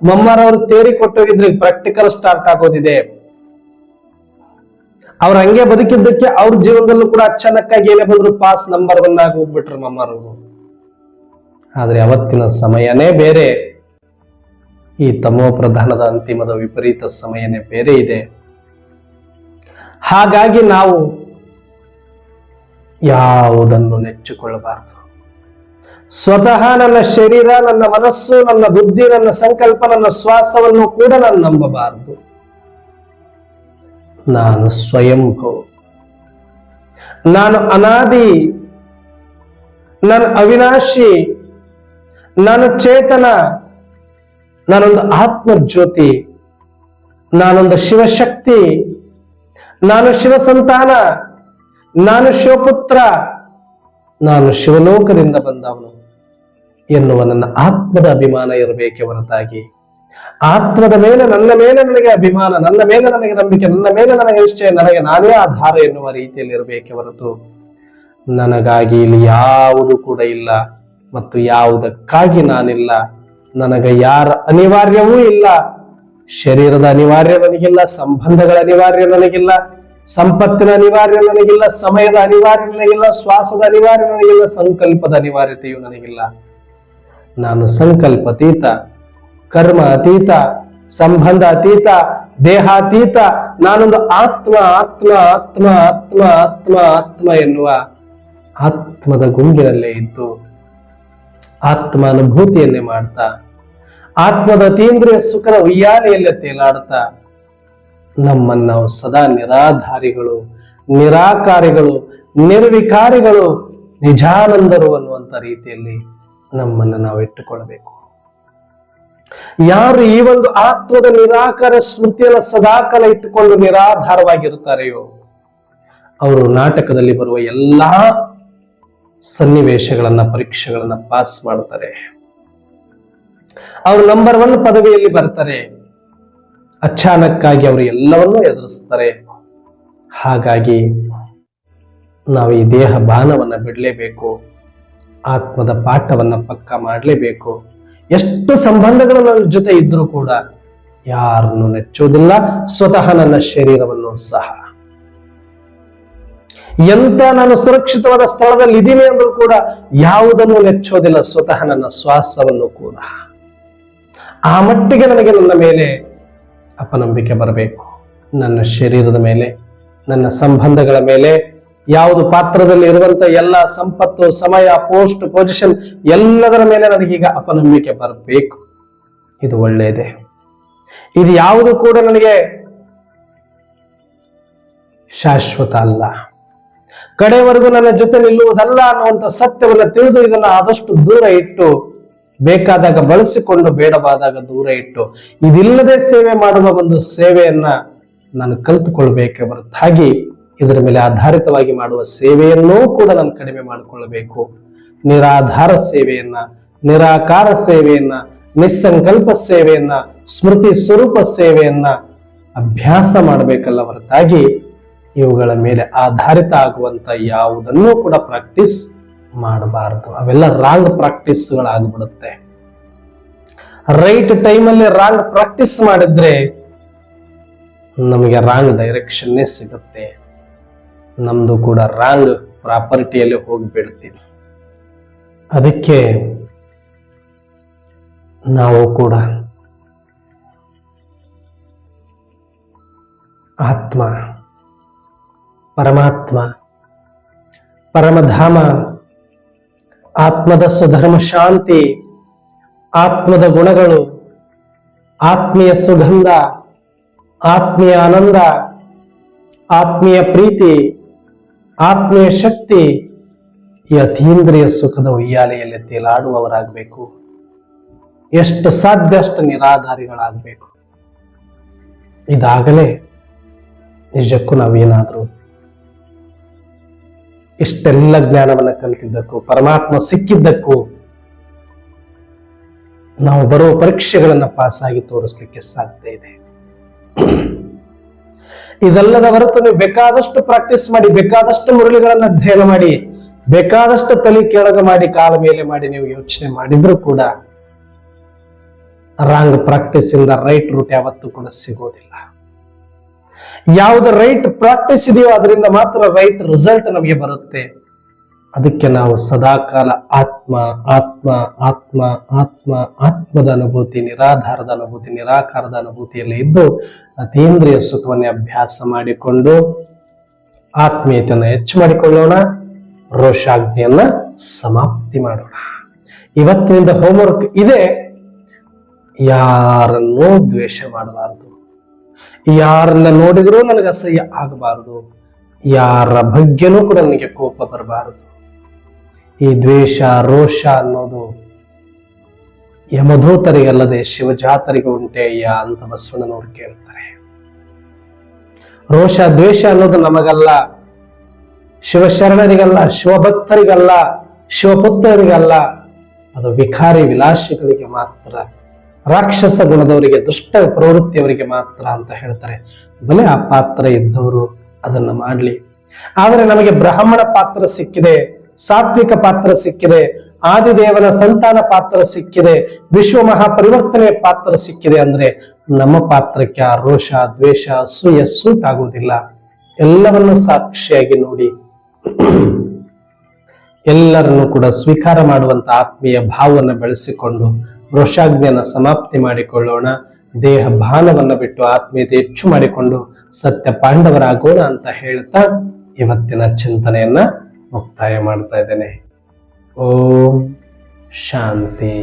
ಮಮ್ಮರವರು ತೇರಿ ಕೊಟ್ಟೋಗಿದ್ರು, ಪ್ರಾಕ್ಟಿಕಲ್ ಸ್ಟಾರ್ಟ್ ಆಗೋದಿದೆ. ಅವ್ರ ಹಂಗೆ ಬದುಕಿದ್ದಕ್ಕೆ ಅವ್ರ ಜೀವನದಲ್ಲೂ ಕೂಡ ಅಚಾನಕ್ಕಾಗಿ ಏನೇ ಬಂದ್ರು ಪಾಸ್ ನಂಬರ್ 1 ಆಗಿ ಹೋಗ್ಬಿಟ್ರು ಮಮ್ಮರವರು. ಆದ್ರೆ ಅವತ್ತಿನ ಸಮಯನೇ ಬೇರೆ, ಈ ತಮೋ ಪ್ರಧಾನದ ಅಂತಿಮದ ವಿಪರೀತ ಸಮಯನೇ ಬೇರೆ ಇದೆ. ಹಾಗಾಗಿ ನಾವು ಯಾವುದನ್ನು ನೆಚ್ಚಿಕೊಳ್ಳಬಾರದು. ಸ್ವತಃ ನನ್ನ ಶರೀರ, ನನ್ನ ಮನಸ್ಸು, ನನ್ನ ಬುದ್ಧಿ, ನನ್ನ ಸಂಕಲ್ಪ, ನನ್ನ ಶ್ವಾಸವನ್ನು ಕೂಡ ನಾನು ನಂಬಬಾರದು. ನಾನು ಸ್ವಯಂಭೂ, ನಾನು ಅನಾದಿ, ನಾನು ಅವಿನಾಶಿ, ನಾನು ಚೇತನ, ನಾನೊಂದು ಆತ್ಮಜ್ಯೋತಿ, ನಾನೊಂದು ಶಿವಶಕ್ತಿ, ನಾನು ಶಿವ ಸಂತಾನ, ನಾನು ಶಿವಪುತ್ರ, ನಾನು ಶಿವಲೋಕದಿಂದ ಬಂದವನು ಎನ್ನುವ ನನ್ನ ಆತ್ಮದ ಅಭಿಮಾನ ಇರಬೇಕೆ ಹೊರತಾಗಿ ಆತ್ಮದ ಮೇಲೆ ನನ್ನ ಮೇಲೆ ನನಗೆ ಅಭಿಮಾನ, ನನ್ನ ಮೇಲೆ ನನಗೆ ನಂಬಿಕೆ, ನನ್ನ ಮೇಲೆ ನನಗೆ ನಿಶ್ಚಯ, ನನಗೆ ನಾನೇ ಆಧಾರ ಎನ್ನುವ ರೀತಿಯಲ್ಲಿ ಇರಬೇಕೆ ಹೊರತು ನನಗಾಗಿ ಇಲ್ಲಿ ಯಾವುದು ಕೂಡ ಇಲ್ಲ ಮತ್ತು ಯಾವುದಕ್ಕಾಗಿ ನಾನಿಲ್ಲ. ನನಗೆ ಯಾರ ಅನಿವಾರ್ಯವೂ ಇಲ್ಲ. ಶರೀರದ ಅನಿವಾರ್ಯ ನನಗಿಲ್ಲ, ಸಂಬಂಧಗಳ ಅನಿವಾರ್ಯ ನನಗಿಲ್ಲ, ಸಂಪತ್ತಿನ ಅನಿವಾರ್ಯ ನನಗಿಲ್ಲ, ಸಮಯದ ಅನಿವಾರ್ಯ ನನಗಿಲ್ಲ, ಶ್ವಾಸದ ಅನಿವಾರ್ಯ ನನಗಿಲ್ಲ, ಸಂಕಲ್ಪದ ಅನಿವಾರ್ಯತೆಯೂ ನನಗಿಲ್ಲ. ನಾನು ಸಂಕಲ್ಪತೀತ, ಕರ್ಮ ಅತೀತ, ಸಂಬಂಧ ಅತೀತ, ದೇಹಾತೀತ. ನಾನೊಂದು ಆತ್ಮ ಆತ್ಮ ಆತ್ಮ ಆತ್ಮ ಆತ್ಮ ಆತ್ಮ ಎನ್ನುವ ಆತ್ಮದ ಗುಂಗಿನಲ್ಲೇ ಇದ್ದು ಆತ್ಮ ಅನುಭೂತಿಯನ್ನೇ ಮಾಡ್ತಾ ಆತ್ಮದ ಅತೀಂದ್ರಿಯ ಸುಖದ ಉಯ್ಯಾಲೆಯಲ್ಲೇ ತೇಲಾಡ್ತಾ ನಮ್ಮನ್ನು ನಾವು ಸದಾ ನಿರಾಧಾರಿಗಳು, ನಿರಾಕಾರಿಗಳು, ನಿರ್ವಿಕಾರಿಗಳು, ನಿಜಾನಂದರು ಅನ್ನುವಂಥ ರೀತಿಯಲ್ಲಿ ನಮ್ಮನ್ನು ನಾವು ಇಟ್ಟುಕೊಳ್ಳಬೇಕು. ಯಾರು ಈ ಒಂದು ಆತ್ಮದ ನಿರಾಕಾರ ಸ್ಮೃತಿಯನ್ನು ಸದಾಕಾಲ ಇಟ್ಟುಕೊಂಡು ನಿರಾಧಾರವಾಗಿರುತ್ತಾರೆಯೋ ಅವರು ನಾಟಕದಲ್ಲಿ ಬರುವ ಎಲ್ಲಾ ಸನ್ನಿವೇಶಗಳನ್ನ, ಪರೀಕ್ಷೆಗಳನ್ನ ಪಾಸ್ ಮಾಡ್ತಾರೆ. ಅವರು ನಂಬರ್ 1 ಪದವಿಯಲ್ಲಿ ಬರ್ತಾರೆ. ಅಚಾನಕ್ಕಾಗಿ ಅವರು ಎಲ್ಲವನ್ನೂ ಎದುರಿಸ್ತಾರೆ. ಹಾಗಾಗಿ ನಾವು ಈ ದೇಹ ಬಾಣವನ್ನ ಬಿಡಲೇಬೇಕು. ಆತ್ಮದ ಪಾಠವನ್ನ ಪಕ್ಕ ಮಾಡಲೇಬೇಕು. ಎಷ್ಟು ಸಂಬಂಧಗಳು ನನ್ನ ಜೊತೆ ಇದ್ರೂ ಕೂಡ ಯಾರನ್ನು ನೆಚ್ಚೋದಿಲ್ಲ, ಸ್ವತಃ ನನ್ನ ಶರೀರವನ್ನು ಸಹ. ಎಂತ ನಾನು ಸುರಕ್ಷಿತವಾದ ಸ್ಥಳದಲ್ಲಿ ಇದ್ದೀನಿ ಅಂದ್ರೂ ಕೂಡ ಯಾವುದನ್ನು ನೆಚ್ಚೋದಿಲ್ಲ, ಸ್ವತಃ ನನ್ನ ಶ್ವಾಸವನ್ನು ಕೂಡ. ಆ ಮಟ್ಟಿಗೆ ನನಗೆ ನನ್ನ ಮೇಲೆ ಅಪನಂಬಿಕೆ ಬರಬೇಕು. ನನ್ನ ಶರೀರದ ಮೇಲೆ, ನನ್ನ ಸಂಬಂಧಗಳ ಮೇಲೆ, ಯಾವುದು ಪಾತ್ರದಲ್ಲಿ ಇರುವಂತ ಎಲ್ಲ ಸಂಪತ್ತು, ಸಮಯ, ಪೋಸ್ಟ್, ಪೊಸಿಷನ್ ಎಲ್ಲದರ ಮೇಲೆ ನನಗೀಗ ಅಪನಂಬಿಕೆ ಬರಬೇಕು. ಇದು ಒಳ್ಳೆಯದೇ. ಇದು ಯಾವುದು ಕೂಡ ನನಗೆ ಶಾಶ್ವತ ಅಲ್ಲ, ಕಡೆವರೆಗೂ ನನ್ನ ಜೊತೆ ನಿಲ್ಲುವುದಲ್ಲ ಅನ್ನುವಂಥ ಸತ್ಯವನ್ನು ತಿಳಿದು ಇದನ್ನು ಆದಷ್ಟು ದೂರ ಇಟ್ಟು, ಬೇಕಾದಾಗ ಬಳಸಿಕೊಂಡು ಬೇಡವಾದಾಗ ದೂರ ಇಟ್ಟು, ಇದಿಲ್ಲದೆ ಸೇವೆ ಮಾಡುವ ಒಂದು ಸೇವೆಯನ್ನ ನಾನು ಕಲಿತುಕೊಳ್ಬೇಕೆ ಹೊರತಾಗಿ ಇದರ ಮೇಲೆ ಆಧಾರಿತವಾಗಿ ಮಾಡುವ ಸೇವೆಯನ್ನೂ ಕೂಡ ನಾನು ಕಡಿಮೆ ಮಾಡಿಕೊಳ್ಳಬೇಕು. ನಿರಾಧಾರ ಸೇವೆಯನ್ನ, ನಿರಾಕಾರ ಸೇವೆಯನ್ನ, ನಿಸ್ಸಂಕಲ್ಪ ಸೇವೆಯನ್ನ, ಸ್ಮೃತಿ ಸ್ವರೂಪ ಸೇವೆಯನ್ನ ಅಭ್ಯಾಸ ಮಾಡಬೇಕಲ್ಲ ಹೊರತಾಗಿ ಇವುಗಳ ಮೇಲೆ ಆಧಾರಿತ ಆಗುವಂತ ಯಾವುದನ್ನೂ ಕೂಡ ಪ್ರಾಕ್ಟೀಸ್ ಮಾಡಬಾರದು. ಅವೆಲ್ಲ ರಾಂಗ್ ಪ್ರಾಕ್ಟೀಸ್ಗಳಾಗ್ಬಿಡುತ್ತೆ. ರೈಟ್ ಟೈಮಲ್ಲಿ ರಾಂಗ್ ಪ್ರಾಕ್ಟೀಸ್ ಮಾಡಿದ್ರೆ ನಮಗೆ ರಾಂಗ್ ಡೈರೆಕ್ಷನ್ನೇ ಸಿಗುತ್ತೆ. ನಮ್ದು ಕೂಡ ರಾಂಗ್ ಪ್ರಾಪರ್ಟಿಯಲ್ಲಿ ಹೋಗಿಬಿಡ್ತೀವಿ. ಅದಕ್ಕೆ ನಾವು ಕೂಡ ಆತ್ಮ, ಪರಮಾತ್ಮ, ಪರಮಧಾಮ, ಆತ್ಮದ ಸ್ವಧರ್ಮ ಶಾಂತಿ, ಆತ್ಮದ ಗುಣಗಳು, ಆತ್ಮೀಯ ಸುಗಂಧ, ಆತ್ಮೀಯ ಆನಂದ, ಆತ್ಮೀಯ ಪ್ರೀತಿ, ಆತ್ಮೀಯ ಶಕ್ತಿ, ಈ ಅತೀಂದ್ರಿಯ ಸುಖದ ಉಯ್ಯಾಲೆಯಲ್ಲಿ ತೇಲಾಡುವವರಾಗಬೇಕು. ಎಷ್ಟು ಸಾಧ್ಯ ಅಷ್ಟು ನಿರಾಧಾರಿಗಳಾಗಬೇಕು. ಇದಾಗಲೇ ನಿಜಕ್ಕೂ ನಾವೇನಾದ್ರೂ ಇಷ್ಟೆಲ್ಲ ಜ್ಞಾನವನ್ನ ಕಲಿತಿದ್ದಕ್ಕೂ, ಪರಮಾತ್ಮ ಸಿಕ್ಕಿದ್ದಕ್ಕೂ, ನಾವು ಬರುವ ಪರೀಕ್ಷೆಗಳನ್ನ ಪಾಸಾಗಿ ತೋರಿಸ್ಲಿಕ್ಕೆ ಸಾಧ್ಯ ಇದೆ. ಇದಲ್ಲದ ಹೊರತು ನೀವು ಬೇಕಾದಷ್ಟು ಪ್ರಾಕ್ಟೀಸ್ ಮಾಡಿ, ಬೇಕಾದಷ್ಟು ಮುರಳಿಗಳನ್ನ ಅಧ್ಯಯನ ಮಾಡಿ, ಬೇಕಾದಷ್ಟು ತಲೆ ಕೆಳಗ ಮಾಡಿ, ಕಾಲ ಮೇಲೆ ಮಾಡಿ ನೀವು ಯೋಚನೆ ಮಾಡಿದ್ರು ಕೂಡ ರಾಂಗ್ ಪ್ರಾಕ್ಟೀಸ್ ಇಂದ ರೈಟ್ ರೂಟ್ ಯಾವತ್ತೂ ಕೂಡ ಸಿಗೋದಿಲ್ಲ. ಯಾವ್ದು ರೈಟ್ ಪ್ರಾಕ್ಟೀಸ್ ಇದೆಯೋ ಅದರಿಂದ ಮಾತ್ರ ರೈಟ್ ರಿಸಲ್ಟ್ ನಮಗೆ ಬರುತ್ತೆ. ಅದಕ್ಕೆ ನಾವು ಸದಾಕಾಲ ಆತ್ಮ ಆತ್ಮ ಆತ್ಮ ಆತ್ಮ ಆತ್ಮದ ಅನುಭೂತಿ, ನಿರಾಧಾರದ ಅನುಭೂತಿ, ನಿರಾಕಾರದ ಅನುಭೂತಿಯಲ್ಲಿ ಇದ್ದು ಅತೀಂದ್ರಿಯ ಸುಖವನ್ನೇ ಅಭ್ಯಾಸ ಮಾಡಿಕೊಂಡು ಆತ್ಮೀಯತೆಯನ್ನು ಹೆಚ್ಚು ಮಾಡಿಕೊಳ್ಳೋಣ. ರೋಷಾಗ್ನಿಯನ್ನ ಸಮಾಪ್ತಿ ಮಾಡೋಣ. ಇವತ್ತಿನಿಂದ ಹೋಮ್ವರ್ಕ್ ಇದೆ, ಯಾರನ್ನೂ ದ್ವೇಷ ಮಾಡಬಾರದು, ಯಾರನ್ನ ನೋಡಿದ್ರೂ ನನಗೆ ಅಸಹ್ಯ ಆಗಬಾರದು, ಯಾರ ಬಗ್ಗೆನೂ ಕೂಡ ನನಗೆ ಕೋಪ ಬರಬಾರದು. ಈ ದ್ವೇಷ ರೋಷ ಅನ್ನೋದು ಯಮದೂತರಿಗಲ್ಲದೆ ಶಿವಜಾತರಿಗೆ ಉಂಟೆಯ್ಯ ಅಂತ ಬಸವಣ್ಣನವರು ಕೇಳ್ತಾರೆ. ರೋಷ ದ್ವೇಷ ಅನ್ನೋದು ನಮಗಲ್ಲ, ಶಿವಶರಣರಿಗಲ್ಲ, ಶಿವಭಕ್ತರಿಗಲ್ಲ, ಶಿವಪುತ್ರರಿಗಲ್ಲ. ಅದು ವಿಕಾರಿ ವಿಲಾಸಿಗಳಿಗೆ ಮಾತ್ರ, ರಾಕ್ಷಸ ಗುಣದವರಿಗೆ, ದುಷ್ಟ ಪ್ರವೃತ್ತಿಯವರಿಗೆ ಮಾತ್ರ ಅಂತ ಹೇಳ್ತಾರೆ. ಬಲೆ ಆ ಪಾತ್ರ ಇದ್ದವರು ಅದನ್ನ ಮಾಡ್ಲಿ. ಆದರೆ ನಮಗೆ ಬ್ರಾಹ್ಮಣ ಪಾತ್ರ ಸಿಕ್ಕಿದೆ, ಸಾತ್ವಿಕ ಪಾತ್ರ ಸಿಕ್ಕಿದೆ, ಆದಿದೇವನ ಸಂತಾನ ಪಾತ್ರ ಸಿಕ್ಕಿದೆ, ವಿಶ್ವ ಮಹಾಪರಿವರ್ತನೆಯ ಪಾತ್ರ ಸಿಕ್ಕಿದೆ ಅಂದ್ರೆ ನಮ್ಮ ಪಾತ್ರಕ್ಕೆ ಆ ರೋಷ ದ್ವೇಷ ಅಸೂಯೆ ಸೂಟ್ ಆಗುವುದಿಲ್ಲ. ಎಲ್ಲವನ್ನು ಸಾಕ್ಷಿಯಾಗಿ ನೋಡಿ ಎಲ್ಲರನ್ನು ಕೂಡ ಸ್ವೀಕಾರ ಮಾಡುವಂತ ಆತ್ಮೀಯ ಭಾವವನ್ನು ಬೆಳೆಸಿಕೊಂಡು ರೋಷಾಗ್ನಿಯನ್ನ ಸಮಾಪ್ತಿ ಮಾಡಿಕೊಳ್ಳೋಣ. ದೇಹ ಭಾನವನ್ನ ಬಿಟ್ಟು ಆತ್ಮೀಯತೆ ಹೆಚ್ಚು ಮಾಡಿಕೊಂಡು ಸತ್ಯ ಪಾಂಡವರಾಗೋಣ ಅಂತ ಹೇಳ್ತಾ ಇವತ್ತಿನ ಚಿಂತನೆಯನ್ನ ಮುಕ್ತಾಯ ಮಾಡ್ತಾ ಇದ್ದೇನೆ. ಓಂ ಶಾಂತಿ.